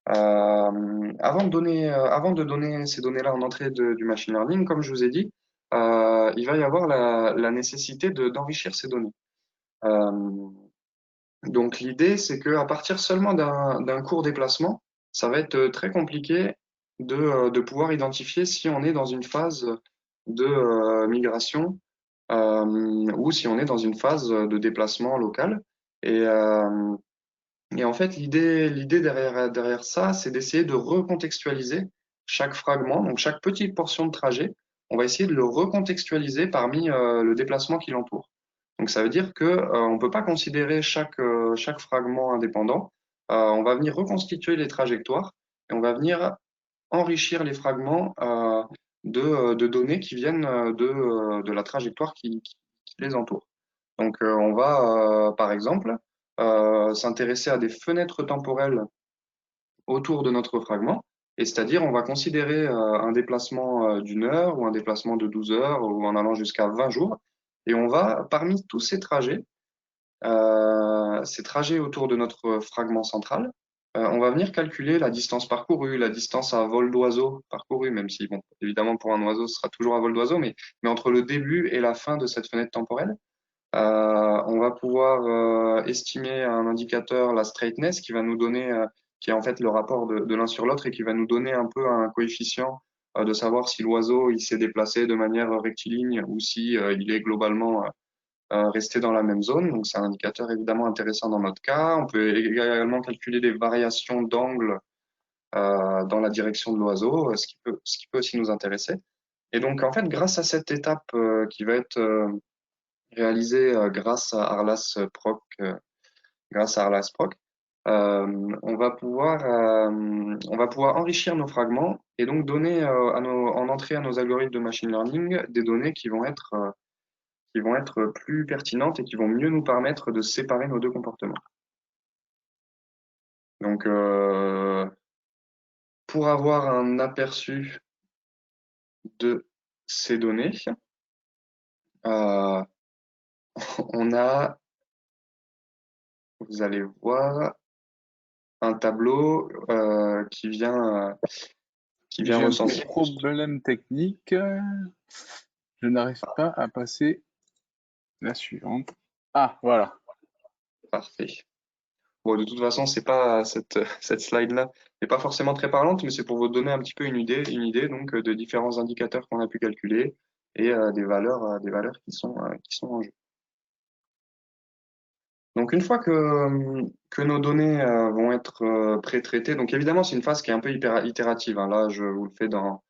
avant de donner ces données-là en entrée du machine learning, comme je vous ai dit, il va y avoir la nécessité d'enrichir ces données. Donc l'idée, c'est qu'à partir seulement d'un court déplacement, ça va être très compliqué de pouvoir identifier si on est dans une phase de migration ou si on est dans une phase de déplacement local. Et en fait, l'idée derrière ça, c'est d'essayer de recontextualiser chaque fragment, donc chaque petite portion de trajet, on va essayer de le recontextualiser parmi le déplacement qui l'entoure. Donc ça veut dire que on peut pas considérer chaque fragment indépendant. On va venir reconstituer les trajectoires et on va venir enrichir les fragments de données qui viennent de la trajectoire qui les entoure. Donc on va par exemple s'intéresser à des fenêtres temporelles autour de notre fragment. Et c'est-à-dire, on va considérer un déplacement d'une heure ou un déplacement de 12 heures ou en allant jusqu'à 20 jours. Et on va, parmi tous ces trajets autour de notre fragment central, on va venir calculer la distance parcourue, la distance à vol d'oiseau parcourue, même si, bon, évidemment, pour un oiseau, ce sera toujours un vol d'oiseau, mais entre le début et la fin de cette fenêtre temporelle. On va pouvoir estimer un indicateur, la straightness, qui va nous donner, qui est en fait le rapport de l'un sur l'autre et qui va nous donner un peu un coefficient de savoir si l'oiseau il s'est déplacé de manière rectiligne ou si il est globalement resté dans la même zone. Donc c'est un indicateur évidemment intéressant dans notre cas. On peut également calculer des variations d'angle dans la direction de l'oiseau, ce qui peut aussi nous intéresser. Et donc en fait, grâce à cette étape qui va être réalisé grâce à Arlas Proc, on va pouvoir enrichir nos fragments et donc donner en entrée à nos algorithmes de machine learning des données qui vont être plus pertinentes et qui vont mieux nous permettre de séparer nos deux comportements. Donc, pour avoir un aperçu de ces données, on a, vous allez voir, un tableau qui vient J'ai un petit recenser. problème technique. Je n'arrive pas à passer la suivante. Ah, voilà. Parfait. Bon, de toute façon, c'est pas cette slide-là n'est pas forcément très parlante, mais c'est pour vous donner un petit peu une idée donc de différents indicateurs qu'on a pu calculer et des valeurs qui sont en jeu. Donc une fois que nos données vont être pré-traitées, donc évidemment c'est une phase qui est un peu itérative, hein. Là, je vous le fais dans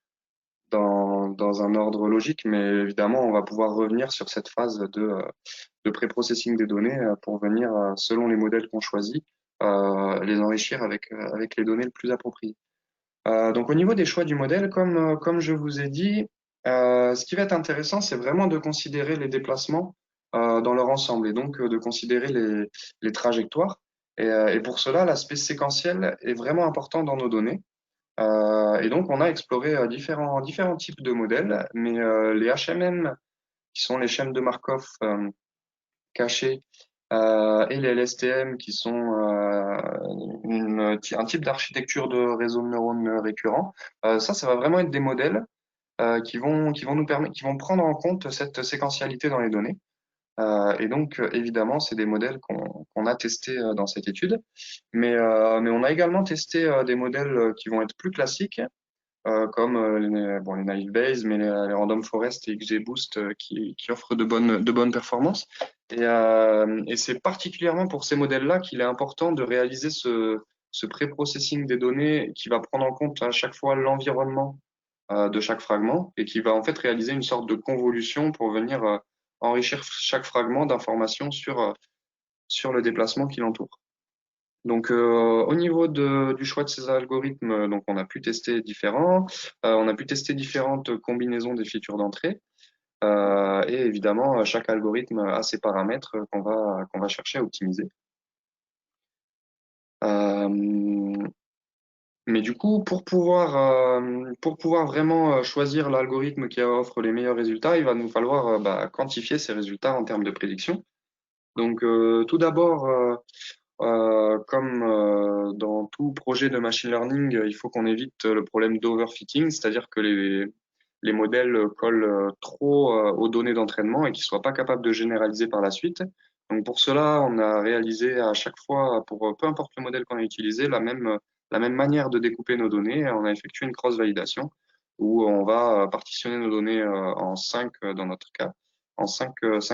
un ordre logique, mais évidemment on va pouvoir revenir sur cette phase de pré-processing des données pour venir, selon les modèles qu'on choisit, les enrichir avec les données le plus appropriées. Donc au niveau des choix du modèle, comme je vous ai dit, ce qui va être intéressant, c'est vraiment de considérer les déplacements dans leur ensemble et donc de considérer les trajectoires. Et pour cela, l'aspect séquentiel est vraiment important dans nos données. Et donc on a exploré différents types de modèles, mais les HMM, qui sont les chaînes de Markov cachées, et les LSTM, qui sont un type d'architecture de réseau de neurones récurrents. Ça va vraiment être des modèles qui vont prendre en compte cette séquentialité dans les données. Et donc, évidemment, c'est des modèles qu'on a testés dans cette étude. Mais on a également testé des modèles qui vont être plus classiques, comme les Naive Bayes, mais les Random Forest et XGBoost qui offrent de bonnes performances. Et c'est particulièrement pour ces modèles-là qu'il est important de réaliser ce pré-processing des données qui va prendre en compte à chaque fois l'environnement de chaque fragment et qui va en fait réaliser une sorte de convolution pour venir enrichir chaque fragment d'informations sur le déplacement qui l'entoure. Donc, au niveau du choix de ces algorithmes, donc on a pu tester différents, on a pu tester différentes combinaisons des features d'entrée, et évidemment, chaque algorithme a ses paramètres qu'on va chercher à optimiser. Mais du coup, pour pouvoir vraiment choisir l'algorithme qui offre les meilleurs résultats, il va nous falloir quantifier ces résultats en termes de prédiction. Donc, tout d'abord, comme dans tout projet de machine learning, il faut qu'on évite le problème d'overfitting, c'est-à-dire que les modèles collent trop aux données d'entraînement et qu'ils soient pas capables de généraliser par la suite. Donc pour cela, on a réalisé à chaque fois, pour peu importe le modèle qu'on a utilisé, la même manière de découper nos données. On a effectué une cross-validation où on va partitionner nos données en 5, dans notre cas, en 5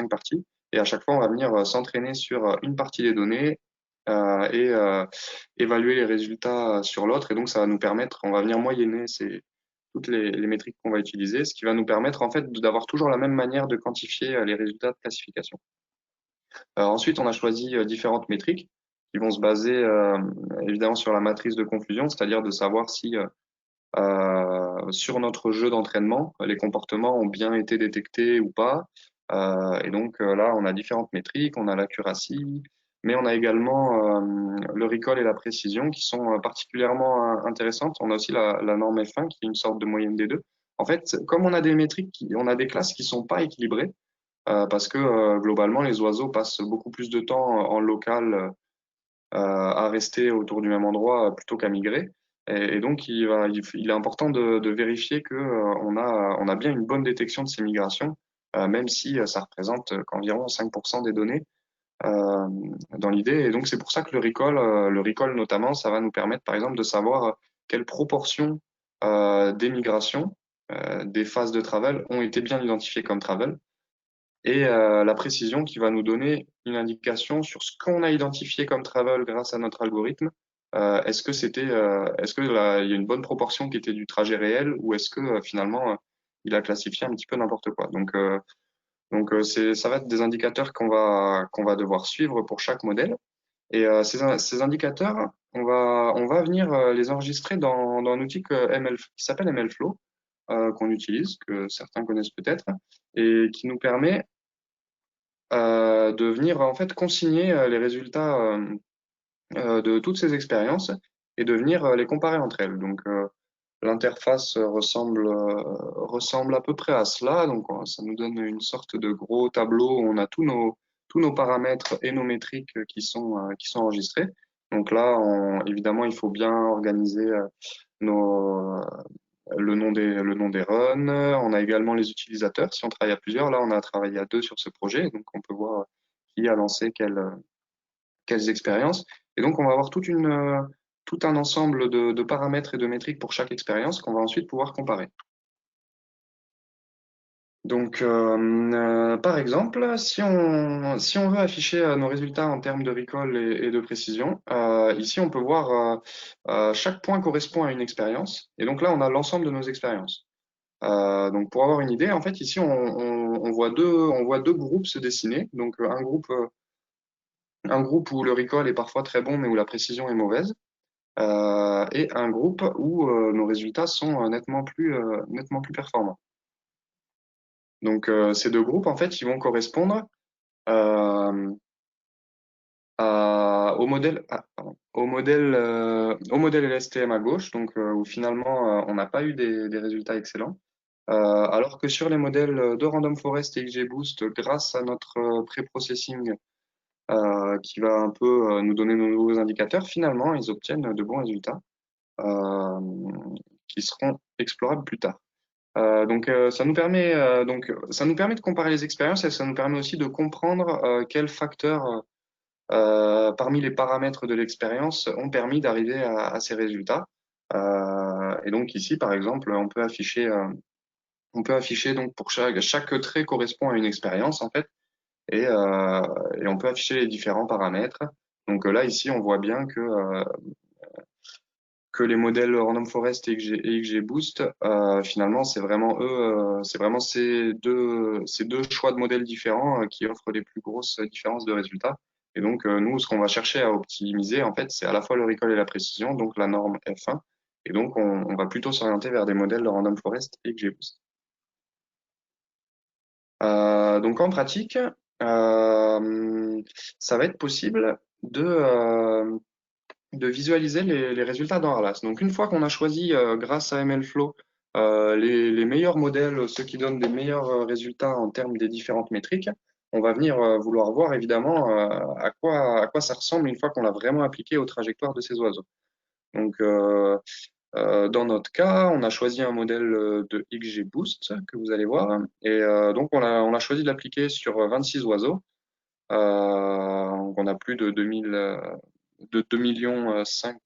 parties. Et à chaque fois, on va venir s'entraîner sur une partie des données et évaluer les résultats sur l'autre. Et donc, ça va nous permettre, on va venir moyenner toutes les métriques qu'on va utiliser, ce qui va nous permettre en fait d'avoir toujours la même manière de quantifier les résultats de classification. Ensuite, on a choisi différentes métriques qui vont se baser évidemment sur la matrice de confusion, c'est-à-dire de savoir si sur notre jeu d'entraînement, les comportements ont bien été détectés ou pas. Et donc là, on a différentes métriques, on a l'accuracy, mais on a également le recall et la précision qui sont particulièrement intéressantes. On a aussi la norme F1 qui est une sorte de moyenne des deux. En fait, comme on a des métriques, on a des classes qui sont pas équilibrées, parce que globalement, les oiseaux passent beaucoup plus de temps en local à rester autour du même endroit plutôt qu'à migrer. Et donc, il est important de vérifier que on a bien une bonne détection de ces migrations, même si ça représente qu'environ 5% des données euh, dans l'idée. Et donc, c'est pour ça que le recall notamment, ça va nous permettre, par exemple, de savoir quelle proportion des migrations, des phases de travel ont été bien identifiées comme travel et la précision qui va nous donner une indication sur ce qu'on a identifié comme travel grâce à notre algorithme. Est-ce que là, il y a une bonne proportion qui était du trajet réel ou est-ce que finalement il a classifié un petit peu n'importe quoi. Ça va être des indicateurs qu'on va devoir suivre pour chaque modèle. Et ces indicateurs, on va venir les enregistrer dans un outil qui s'appelle MLflow, qu'on utilise, que certains connaissent peut-être, et qui nous permet de venir en fait consigner les résultats de toutes ces expériences et de venir les comparer entre elles. Donc l'interface ressemble à peu près à cela. Donc ça nous donne une sorte de gros tableau où on a tous nos paramètres et nos métriques qui sont enregistrés. Donc là, évidemment, il faut bien organiser nos, le nom des runs. On a également les utilisateurs. Si on travaille à plusieurs, là, on a travaillé à deux sur ce projet. Donc, on peut voir qui a lancé quelles expériences. Et donc, on va avoir tout un ensemble de paramètres et de métriques pour chaque expérience qu'on va ensuite pouvoir comparer. Donc, par exemple, si on veut afficher nos résultats en termes de recall et de précision, ici, on peut voir chaque point correspond à une expérience. Et donc là, on a l'ensemble de nos expériences. Donc, pour avoir une idée, en fait, ici, on voit deux groupes se dessiner. Donc, un groupe où le recall est parfois très bon, mais où la précision est mauvaise, et un groupe où nos résultats sont nettement plus performants. Donc, ces deux groupes, en fait, ils vont correspondre euh, au modèle, au modèle LSTM à gauche, donc où finalement on n'a pas eu des résultats excellents. Alors que sur les modèles de Random Forest et XGBoost, grâce à notre pré-processing qui va un peu nous donner nos nouveaux indicateurs, finalement, ils obtiennent de bons résultats euh, qui seront explorables plus tard. Donc, ça nous permet de comparer les expériences et ça nous permet aussi de comprendre quels facteurs parmi les paramètres de l'expérience ont permis d'arriver à ces résultats. Et donc ici, par exemple, on peut afficher donc pour chaque trait correspond à une expérience en fait, et on peut afficher les différents paramètres. Donc là, ici, on voit bien que les modèles Random Forest et XGBoost, finalement, c'est vraiment eux, c'est vraiment ces deux choix de modèles différents qui offrent les plus grosses différences de résultats. Et donc, nous, ce qu'on va chercher à optimiser, en fait, c'est à la fois le recall et la précision, donc la norme F1. Et donc, on va plutôt s'orienter vers des modèles de Random Forest et XGBoost. Donc, en pratique, ça va être possible de visualiser les résultats dans Atlas. Donc, une fois qu'on a choisi, grâce à MLflow, les meilleurs modèles, ceux qui donnent des meilleurs résultats en termes des différentes métriques, on va venir vouloir voir évidemment à quoi ça ressemble une fois qu'on l'a vraiment appliqué aux trajectoires de ces oiseaux. Donc, dans notre cas, on a choisi un modèle de XGBoost que vous allez voir. Et donc, on a choisi de l'appliquer sur 26 oiseaux. Donc on a plus de 2 millions 5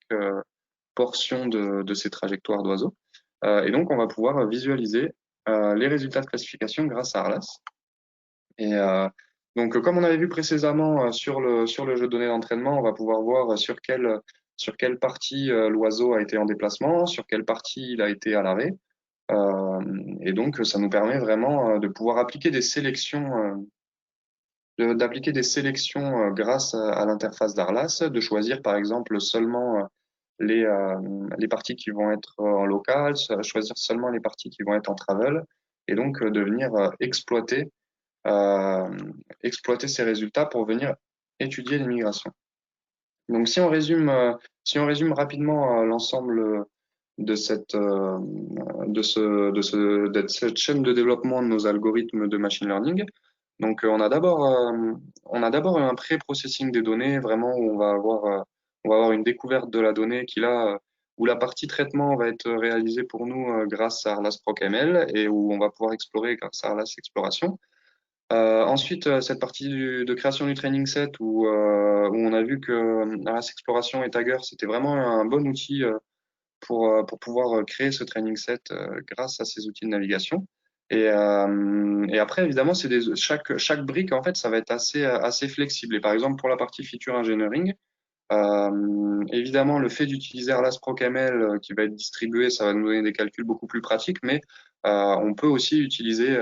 portions de ces trajectoires d'oiseaux. Et donc, on va pouvoir visualiser les résultats de classification grâce à Arlas. Et donc, comme on avait vu précédemment sur le jeu de données d'entraînement, on va pouvoir voir sur quelle partie l'oiseau a été en déplacement, sur quelle partie il a été à l'arrêt. Et donc, ça nous permet vraiment de pouvoir appliquer des sélections, grâce à l'interface d'Arlas, de choisir par exemple seulement les parties qui vont être en local, choisir seulement les parties qui vont être en travel, et donc de venir euh, exploiter ces résultats pour venir étudier les migrations. Donc si on résume rapidement l'ensemble de de cette chaîne de développement de nos algorithmes de machine learning. Donc, on a d'abord un pré-processing des données, vraiment où on va avoir une découverte de la donnée où la partie traitement va être réalisée pour nous grâce à Arlas ProcML et où on va pouvoir explorer grâce à Arlas Exploration. Ensuite, cette partie de création du training set où on a vu que Arlas Exploration et Tagger, c'était vraiment un bon outil pour pouvoir créer ce training set grâce à ces outils de navigation. Et après, évidemment, chaque brique, en fait, ça va être assez flexible. Et par exemple, pour la partie feature engineering, évidemment, le fait d'utiliser Arlas ProcML qui va être distribué, ça va nous donner des calculs beaucoup plus pratiques, mais on peut aussi utiliser,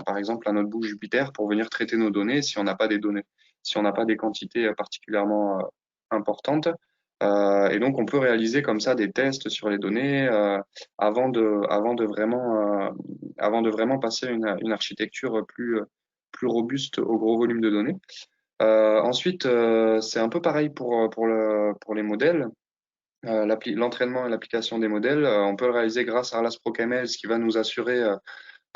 par exemple, un notebook Jupyter pour venir traiter nos données si on n'a pas des données, si on n'a pas des quantités particulièrement importantes. Et donc, on peut réaliser comme ça des tests sur les données avant de vraiment passer à une architecture plus robuste au gros volume de données. Ensuite, c'est un peu pareil pour les modèles. L'entraînement et l'application des modèles, on peut le réaliser grâce à Arlas ProcML, ce qui va nous assurer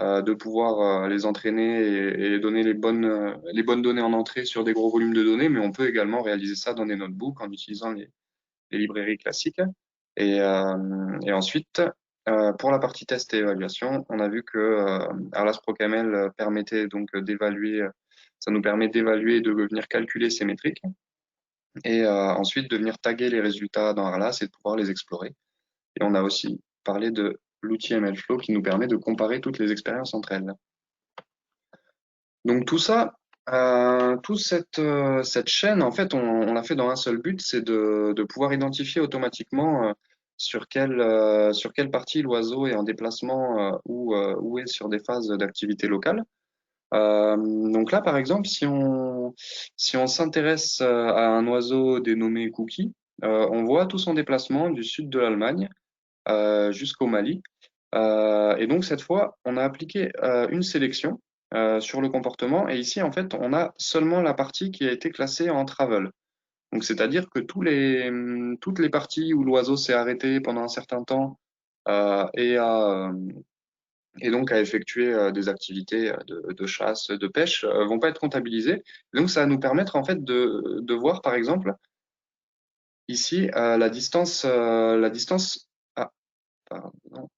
de pouvoir les entraîner et donner les bonnes données en entrée sur des gros volumes de données, mais on peut également réaliser ça dans des notebooks en utilisant les librairies classiques. Et ensuite, pour la partie test et évaluation, on a vu que Arlas ProcML permettait donc d'évaluer, ça nous permet d'évaluer et de venir calculer ces métriques et ensuite de venir taguer les résultats dans Arlas et de pouvoir les explorer. Et on a aussi parlé de l'outil MLflow qui nous permet de comparer toutes les expériences entre elles. Donc tout ça, cette chaîne, en fait, on l'a fait dans un seul but, c'est de pouvoir identifier automatiquement sur quelle partie l'oiseau est en déplacement ou est sur des phases d'activité locale. Donc là, par exemple, si on s'intéresse à un oiseau dénommé Cookie, on voit tout son déplacement du sud de l'Allemagne jusqu'au Mali. Et donc cette fois, on a appliqué une sélection sur le comportement. Et ici, en fait, on a seulement la partie qui a été classée en travel. Donc c'est-à-dire que toutes les parties où l'oiseau s'est arrêté pendant un certain temps euh, et a et donc à effectuer des activités de chasse, de pêche, vont pas être comptabilisées. Donc ça va nous permettre en fait de voir par exemple ici la distance. Ah, pardon.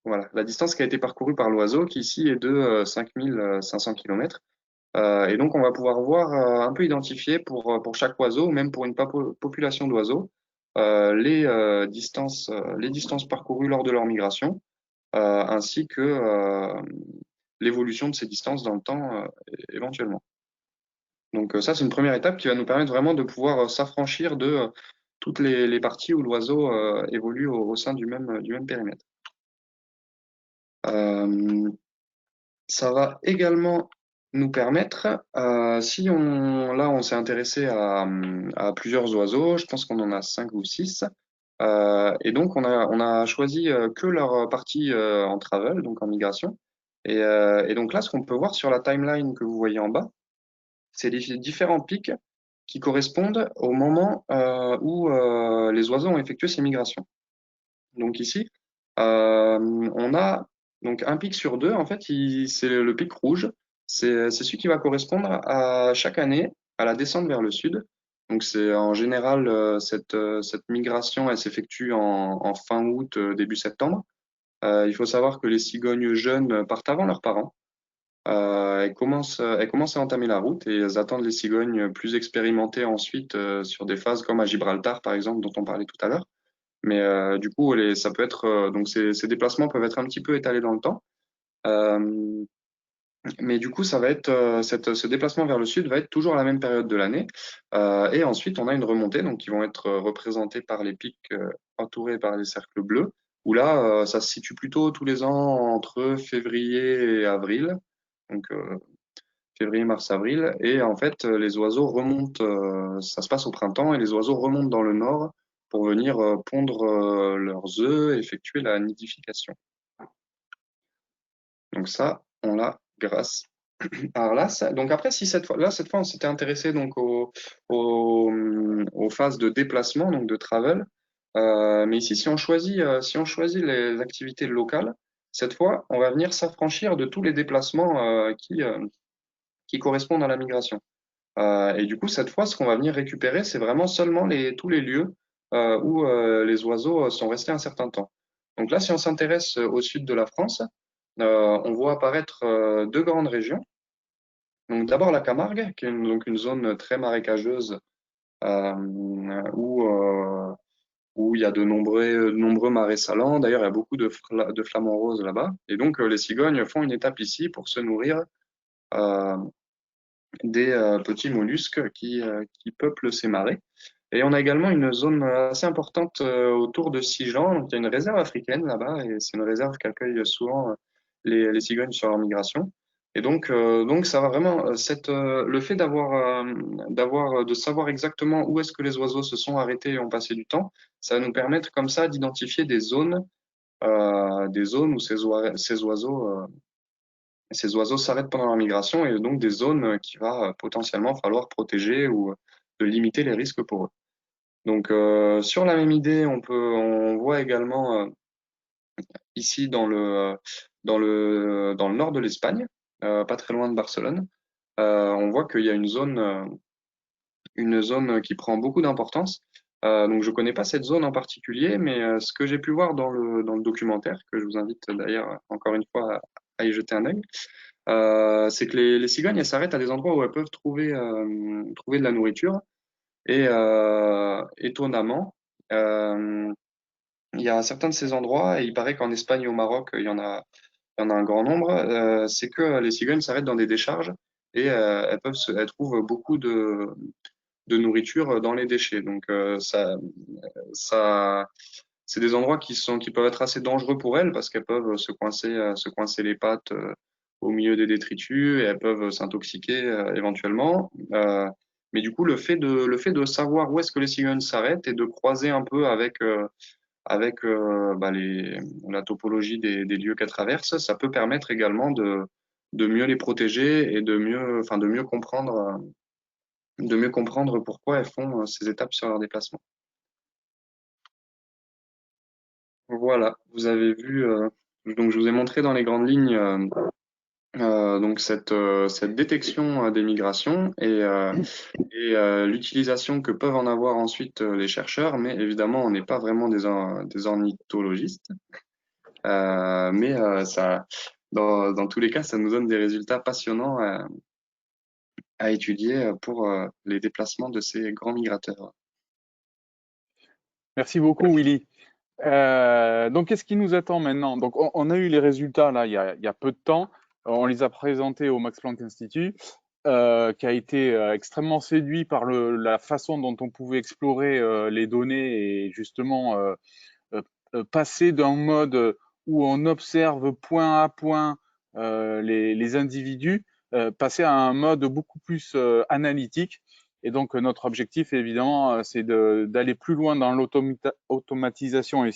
Voilà, la distance qui a été parcourue par l'oiseau, qui ici est de 5500 km. Et donc, on va pouvoir voir, un peu identifier pour chaque oiseau, même pour une population d'oiseaux, les distances parcourues lors de leur migration, ainsi que l'évolution de ces distances dans le temps, éventuellement. Donc, ça, c'est une première étape qui va nous permettre vraiment de pouvoir s'affranchir de toutes les parties où l'oiseau évolue au sein du même périmètre. Ça va également nous permettre, là on s'est intéressé à plusieurs oiseaux, je pense qu'on en a 5 ou 6, et donc on a choisi que leur partie en travel, donc en migration. Et donc là, ce qu'on peut voir sur la timeline que vous voyez en bas, c'est les différents pics qui correspondent au moment où les oiseaux ont effectué ces migrations. Donc ici, on a donc un pic sur deux, en fait, c'est le pic rouge. C'est celui qui va correspondre à chaque année à la descente vers le sud. Donc c'est en général cette migration, elle s'effectue en fin août, début septembre. Il faut savoir que les cigognes jeunes partent avant leurs parents. Elles commencent à entamer la route et elles attendent les cigognes plus expérimentées ensuite sur des phases comme à Gibraltar par exemple, dont on parlait tout à l'heure. Mais du coup, ça peut être donc ces déplacements peuvent être un petit peu étalés dans le temps. Euh, mais du coup, ça va être ce déplacement vers le sud va être toujours à la même période de l'année. Et ensuite, on a une remontée, donc qui vont être représentés par les pics entourés par les cercles bleus, où là, ça se situe plutôt tous les ans entre février et avril. Donc, février, mars, avril. Et en fait, les oiseaux remontent, ça se passe au printemps, et les oiseaux remontent dans le nord pour venir pondre leurs œufs et effectuer la nidification. Donc ça, on l'a grâce à Arlas. Donc après, si cette fois, on s'était intéressé donc aux phases de déplacement, donc de travel. Mais ici, si on choisit les activités locales, cette fois, on va venir s'affranchir de tous les déplacements qui correspondent à la migration. Et du coup, cette fois, ce qu'on va venir récupérer, c'est vraiment seulement tous les lieux où les oiseaux sont restés un certain temps. Donc là, si on s'intéresse au sud de la France, on voit apparaître deux grandes régions. Donc d'abord la Camargue, qui est donc une zone très marécageuse euh, où, euh, où il y a de nombreux marais salants. D'ailleurs, il y a beaucoup de flamants roses là-bas. Et donc les cigognes font une étape ici pour se nourrir euh, des petits mollusques qui peuplent ces marais. Et on a également une zone assez importante autour de Sijan. Donc, il y a une réserve africaine là-bas, et c'est une réserve qui accueille souvent les cigognes sur leur migration. Et donc ça va vraiment, le fait de savoir exactement où est-ce que les oiseaux se sont arrêtés et ont passé du temps, ça va nous permettre comme ça d'identifier des zones où ces oiseaux s'arrêtent pendant leur migration, et donc des zones qu'il va potentiellement falloir protéger ou de limiter les risques pour eux. Donc sur la même idée, on voit également ici dans le nord de l'Espagne, pas très loin de Barcelone, on voit qu'il y a une zone qui prend beaucoup d'importance. Donc je connais pas cette zone en particulier, mais ce que j'ai pu voir dans le documentaire, que je vous invite d'ailleurs encore une fois à y jeter un œil, c'est que les cigognes, elles s'arrêtent à des endroits où elles peuvent trouver de la nourriture. Et étonnamment, euh, il y a certains de ces endroits, et il paraît qu'en Espagne et au Maroc, il y en a un grand nombre, c'est que les cigognes s'arrêtent dans des décharges, et elles trouvent beaucoup de nourriture dans les déchets. Donc c'est des endroits qui peuvent être assez dangereux pour elles, parce qu'elles peuvent se coincer les pattes au milieu des détritus, et elles peuvent s'intoxiquer éventuellement. Mais du coup, le fait de savoir où est-ce que les cigognes s'arrêtent, et de croiser un peu avec la topologie des lieux qu'elles traversent, ça peut permettre également de mieux les protéger, et de mieux comprendre pourquoi elles font ces étapes sur leur déplacement. Voilà, vous avez vu, donc je vous ai montré dans les grandes lignes donc cette détection des migrations, et l'utilisation que peuvent en avoir ensuite les chercheurs, mais évidemment, on n'est pas vraiment des ornithologistes. Mais dans tous les cas, ça nous donne des résultats passionnants à étudier pour les déplacements de ces grands migrateurs. Merci beaucoup, Willy. Donc, qu'est-ce qui nous attend maintenant? Donc, on a eu les résultats là il y a peu de temps. On les a présentés au Max Planck Institute, qui a été extrêmement séduit par la façon dont on pouvait explorer les données, et justement euh, passer d'un mode où on observe point à point les individus, passer à un mode beaucoup plus analytique. Et donc, notre objectif, évidemment, c'est d'aller plus loin dans l'automatisation et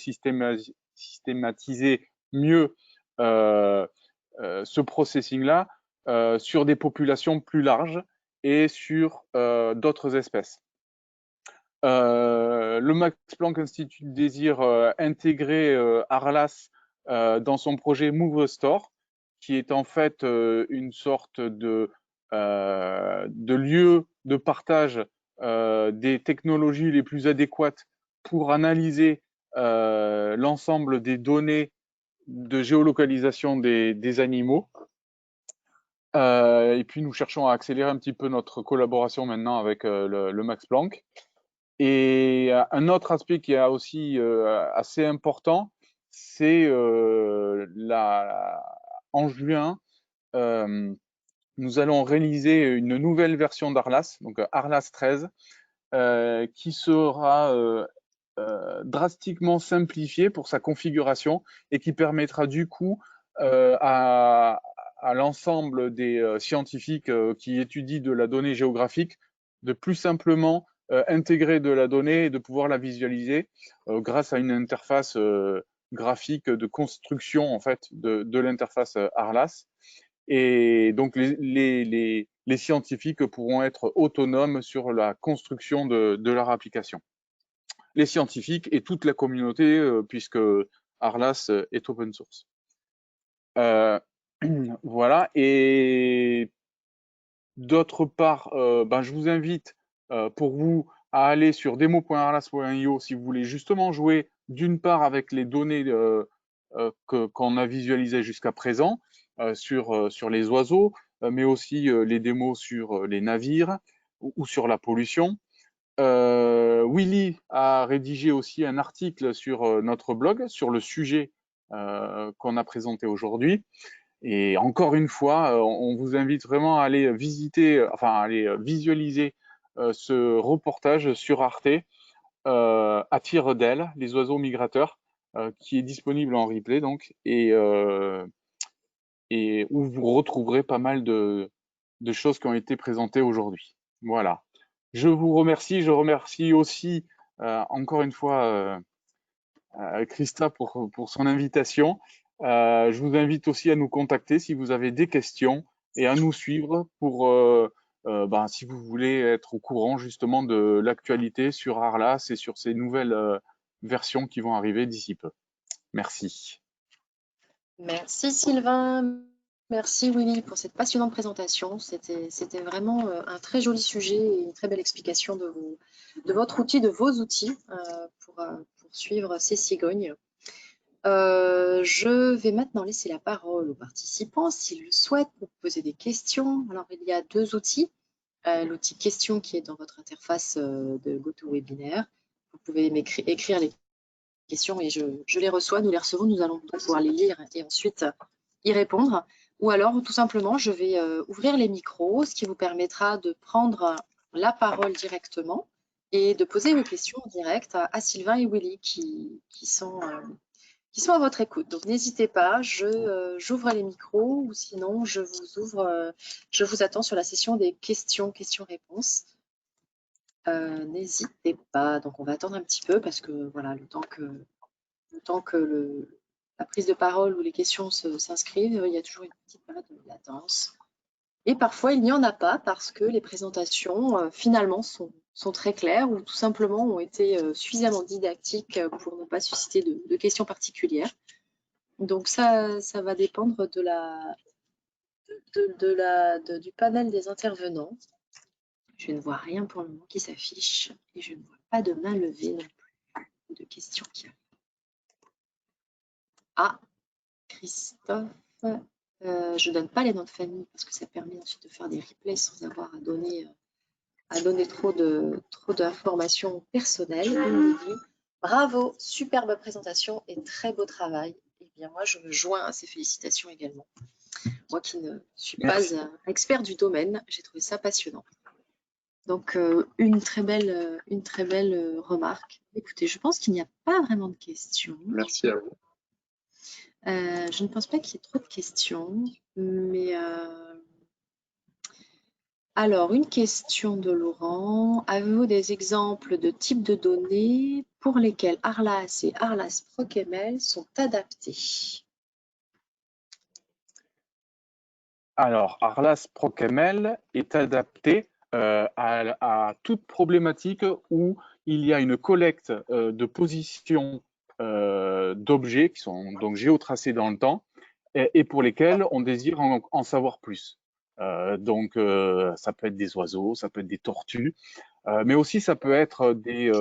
systématiser mieux ce processing-là sur des populations plus larges et sur d'autres espèces. Le Max Planck Institute désire intégrer Arlas dans son projet Move Store, qui est en fait une sorte de lieu de partage des technologies les plus adéquates pour analyser l'ensemble des données de géolocalisation des animaux. Et puis nous cherchons à accélérer un petit peu notre collaboration maintenant avec le Max Planck. Et un autre aspect qui est aussi assez important, c'est en juin, nous allons réaliser une nouvelle version d'Arlas, donc Arlas 13, qui sera drastiquement simplifié pour sa configuration et qui permettra du coup à l'ensemble des scientifiques qui étudient de la donnée géographique de plus simplement intégrer de la donnée et de pouvoir la visualiser grâce à une interface graphique de construction en fait de l'interface ARLAS. Et donc les scientifiques pourront être autonomes sur la construction de leur application. Les scientifiques et toute la communauté, puisque ARLAS est open source. Voilà. Et d'autre part, je vous invite pour vous à aller sur demo.arlas.io si vous voulez justement jouer d'une part avec les données qu'on a visualisées jusqu'à présent sur les oiseaux, mais aussi les démos sur les navires ou sur la pollution. Willy a rédigé aussi un article sur notre blog sur le sujet qu'on a présenté aujourd'hui. Et encore une fois, on vous invite vraiment à aller visiter, enfin à aller visualiser ce reportage sur Arte à tire d'aile, les oiseaux migrateurs, qui est disponible en replay donc, et où vous retrouverez pas mal de choses qui ont été présentées aujourd'hui. Voilà. Je vous remercie. Je remercie aussi encore une fois Christa pour son invitation. Je vous invite aussi à nous contacter si vous avez des questions et à nous suivre pour si vous voulez être au courant justement de l'actualité sur ARLAS et sur ces nouvelles versions qui vont arriver d'ici peu. Merci. Merci Sylvain, merci Willy pour cette passionnante présentation. C'était vraiment un très joli sujet et une très belle explication de votre outil, de vos outils pour suivre ces cigognes. Je vais maintenant laisser la parole aux participants s'ils le souhaitent pour poser des questions. Alors, il y a deux outils. L'outil question qui est dans votre interface de GoToWebinar. Vous pouvez écrire les questions et je les reçois, nous les recevons, nous allons pouvoir les lire et ensuite y répondre. Ou alors, tout simplement, je vais ouvrir les micros, ce qui vous permettra de prendre la parole directement et de poser vos questions en direct à Sylvain et Willy qui sont à votre écoute. Donc, n'hésitez pas, j'ouvre les micros ou sinon, je vous attends sur la session des questions-réponses. N'hésitez pas. Donc, on va attendre un petit peu parce que, voilà, le temps que la prise de parole ou les questions s'inscrivent, il y a toujours une petite période de latence. Et parfois, il n'y en a pas parce que les présentations, finalement, sont très claires ou tout simplement ont été suffisamment didactiques pour ne pas susciter de questions particulières. Donc, ça va dépendre du panel des intervenants. Je ne vois rien pour le moment qui s'affiche et je ne vois pas de main levée non plus ou de questions qui arrivent. Ah, Christophe. Je ne donne pas les noms de famille parce que ça permet ensuite de faire des replays sans avoir à donner trop d'informations personnelles. Il nous dit bravo, superbe présentation et très beau travail. Eh bien, moi, je me joins à ces félicitations également. Moi qui ne suis pas expert du domaine, j'ai trouvé ça passionnant. Donc, une très belle remarque. Écoutez, je pense qu'il n'y a pas vraiment de questions. Merci à vous. Je ne pense pas qu'il y ait trop de questions, mais alors, une question de Laurent. Avez-vous des exemples de types de données pour lesquels ARLAS et ARLAS ProcML sont adaptés? Alors, ARLAS ProcML est adapté à toute problématique où il y a une collecte de positions d'objets qui sont donc géotracés dans le temps et pour lesquels on désire en savoir plus. Donc, ça peut être des oiseaux, ça peut être des tortues, mais aussi ça peut être des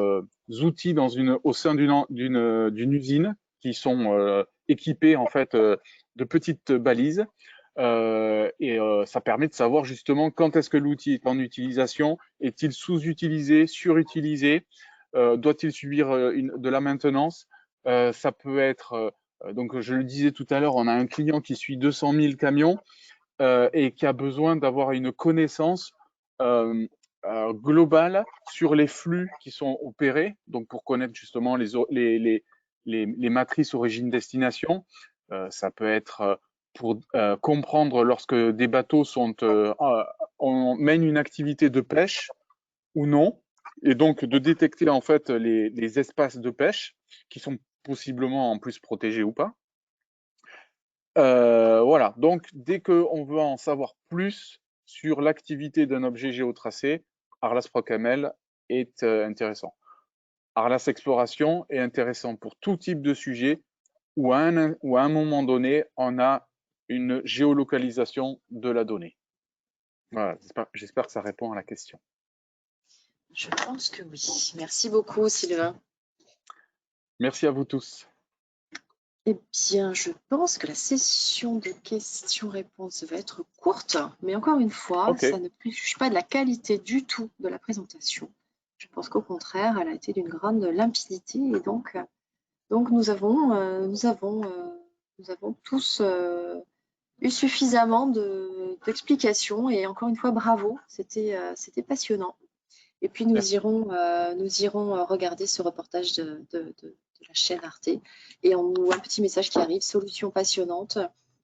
outils au sein d'une usine qui sont équipés en fait de petites balises. Ça permet de savoir justement quand est-ce que l'outil est en utilisation, est-il sous-utilisé, surutilisé, doit-il subir de la maintenance. Ça peut être, donc je le disais tout à l'heure, on a un client qui suit 200 000 camions et qui a besoin d'avoir une connaissance globale sur les flux qui sont opérés, donc pour connaître justement les matrices origine-destination. Ça peut être pour comprendre lorsque des bateaux on mène une activité de pêche ou non, et donc de détecter en fait les espaces de pêche qui sont possiblement en plus protégés ou pas. Voilà, donc dès qu'on veut en savoir plus sur l'activité d'un objet géotracé, Arlas PROCaml est intéressant. Arlas Exploration est intéressant pour tout type de sujet où à un moment donné, on a une géolocalisation de la donnée. Voilà, j'espère que ça répond à la question. Je pense que oui. Merci beaucoup, Sylvain. Merci à vous tous. Eh bien, je pense que la session de questions-réponses va être courte, mais encore une fois, ça ne préjuge pas de la qualité du tout de la présentation. Je pense qu'au contraire, elle a été d'une grande limpidité et donc nous avons tous eu suffisamment d'explications et encore une fois, bravo, c'était passionnant. Et puis nous irons regarder ce reportage de la chaîne Arte. Et on nous un petit message qui arrive, solution passionnante.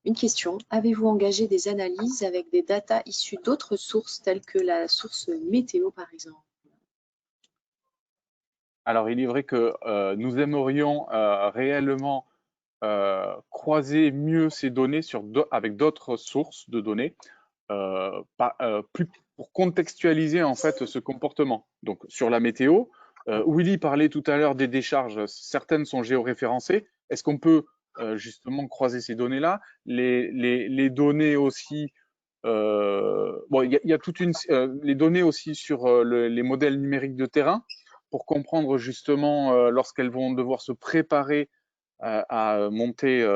Une question, avez-vous engagé des analyses avec des datas issues d'autres sources telles que la source météo par exemple? Alors il est vrai que nous aimerions réellement croiser mieux ces données avec d'autres sources de données, pour contextualiser en fait ce comportement. Donc sur la météo, Willy parlait tout à l'heure des décharges, certaines sont géoréférencées. Est-ce qu'on peut justement croiser ces données-là, les données aussi, bon, il y a toute les données aussi sur les modèles numériques de terrain pour comprendre justement lorsqu'elles vont devoir se préparer à monter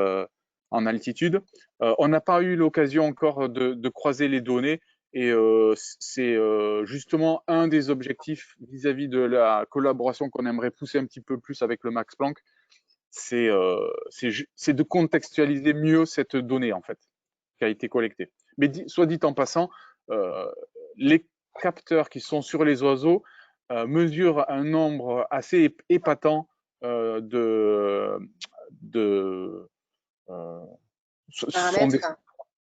en altitude. On n'a pas eu l'occasion encore de croiser les données et c'est justement un des objectifs vis-à-vis de la collaboration qu'on aimerait pousser un petit peu plus avec le Max Planck, c'est de contextualiser mieux cette donnée en fait qui a été collectée. Mais soit dit en passant, les capteurs qui sont sur les oiseaux mesurent un nombre assez épatant de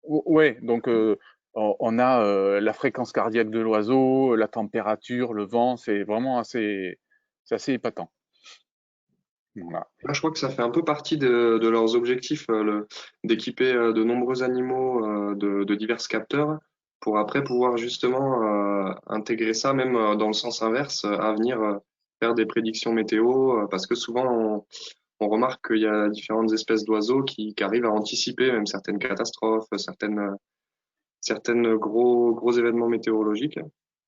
ouais, donc on a la fréquence cardiaque de l'oiseau, la température, le vent, c'est vraiment assez épatant. Voilà. Là, je crois que ça fait un peu partie de leurs objectifs d'équiper de nombreux animaux de divers capteurs pour après pouvoir justement intégrer ça même dans le sens inverse, à venir faire des prédictions météo, parce que souvent on remarque qu'il y a différentes espèces d'oiseaux qui arrivent à anticiper même certaines catastrophes, certaines gros événements météorologiques.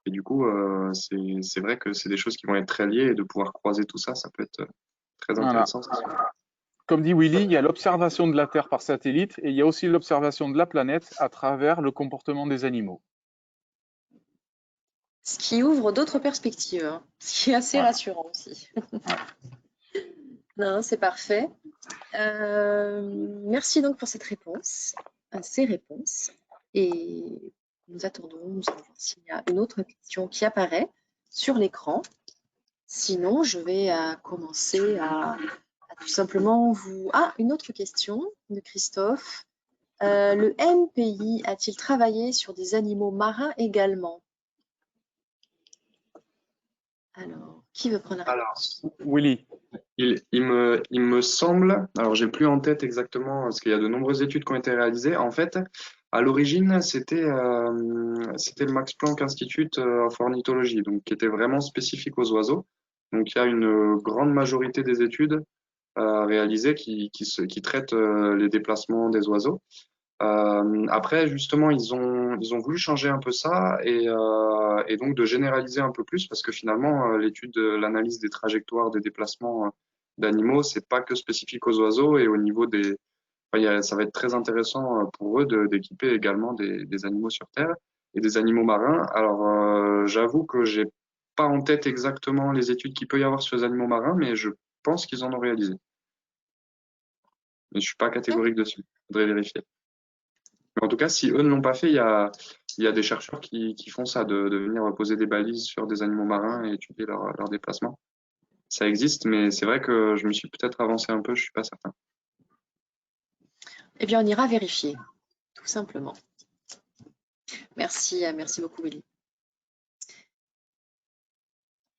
Et du coup, c'est vrai que c'est des choses qui vont être très liées et de pouvoir croiser tout ça, ça peut être très Voilà. intéressant. Comme dit Willy, il y a l'observation de la Terre par satellite et il y a aussi l'observation de la planète à travers le comportement des animaux. Ce qui ouvre d'autres perspectives, hein, ce qui est assez rassurant aussi. Non, c'est parfait. Merci donc pour cette réponse, ces réponses. Et nous attendons, nous allons voir s'il y a une autre question qui apparaît sur l'écran. Sinon, je vais commencer à tout simplement vous... Ah, une autre question de Christophe. Le MPI a-t-il travaillé sur des animaux marins également? Alors, qui veut prendre la réponse? Willy. Il me semble, alors j'ai plus en tête exactement parce qu'il y a de nombreuses études qui ont été réalisées. En fait, à l'origine, c'était le Max Planck Institute of Ornithology, donc qui était vraiment spécifique aux oiseaux. Donc il y a une grande majorité des études réalisées qui traitent les déplacements des oiseaux. Après, justement, ils ont voulu changer un peu ça et donc de généraliser un peu plus parce que finalement, l'analyse des trajectoires des déplacements d'animaux, c'est pas que spécifique aux oiseaux et au niveau des, enfin, ça va être très intéressant pour eux d'équiper également des animaux sur Terre et des animaux marins. Alors, j'avoue que j'ai pas en tête exactement les études qu'il peut y avoir sur les animaux marins, mais je pense qu'ils en ont réalisé. Mais je suis pas catégorique dessus. Faudrait vérifier. En tout tout cas, si eux ne l'ont pas fait, il y a des chercheurs qui font ça, de venir poser des balises sur des animaux marins et étudier leur déplacement. Ça existe, mais c'est vrai que je me suis peut-être avancé un peu, je suis pas certain. Eh bien, on ira vérifier, tout simplement. Merci beaucoup, Willy.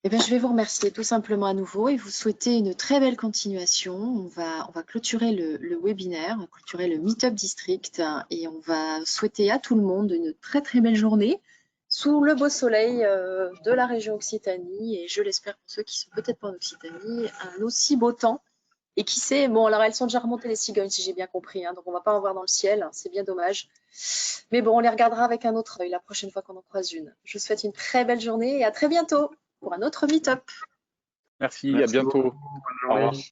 Eh bien, je vais vous remercier tout simplement à nouveau et vous souhaiter une très belle continuation. On va clôturer le webinaire, clôturer le Meetup District et on va souhaiter à tout le monde une très très belle journée sous le beau soleil de la région Occitanie et je l'espère pour ceux qui sont peut-être pas en Occitanie, un aussi beau temps. Et qui sait, bon alors elles sont déjà remontées les cigognes si j'ai bien compris, hein, donc on va pas en voir dans le ciel, c'est bien dommage. Mais bon, on les regardera avec un autre œil la prochaine fois qu'on en croise une. Je vous souhaite une très belle journée et à très bientôt pour un autre meet-up. Merci, à bientôt. Beaucoup, bonne Au revoir. journée.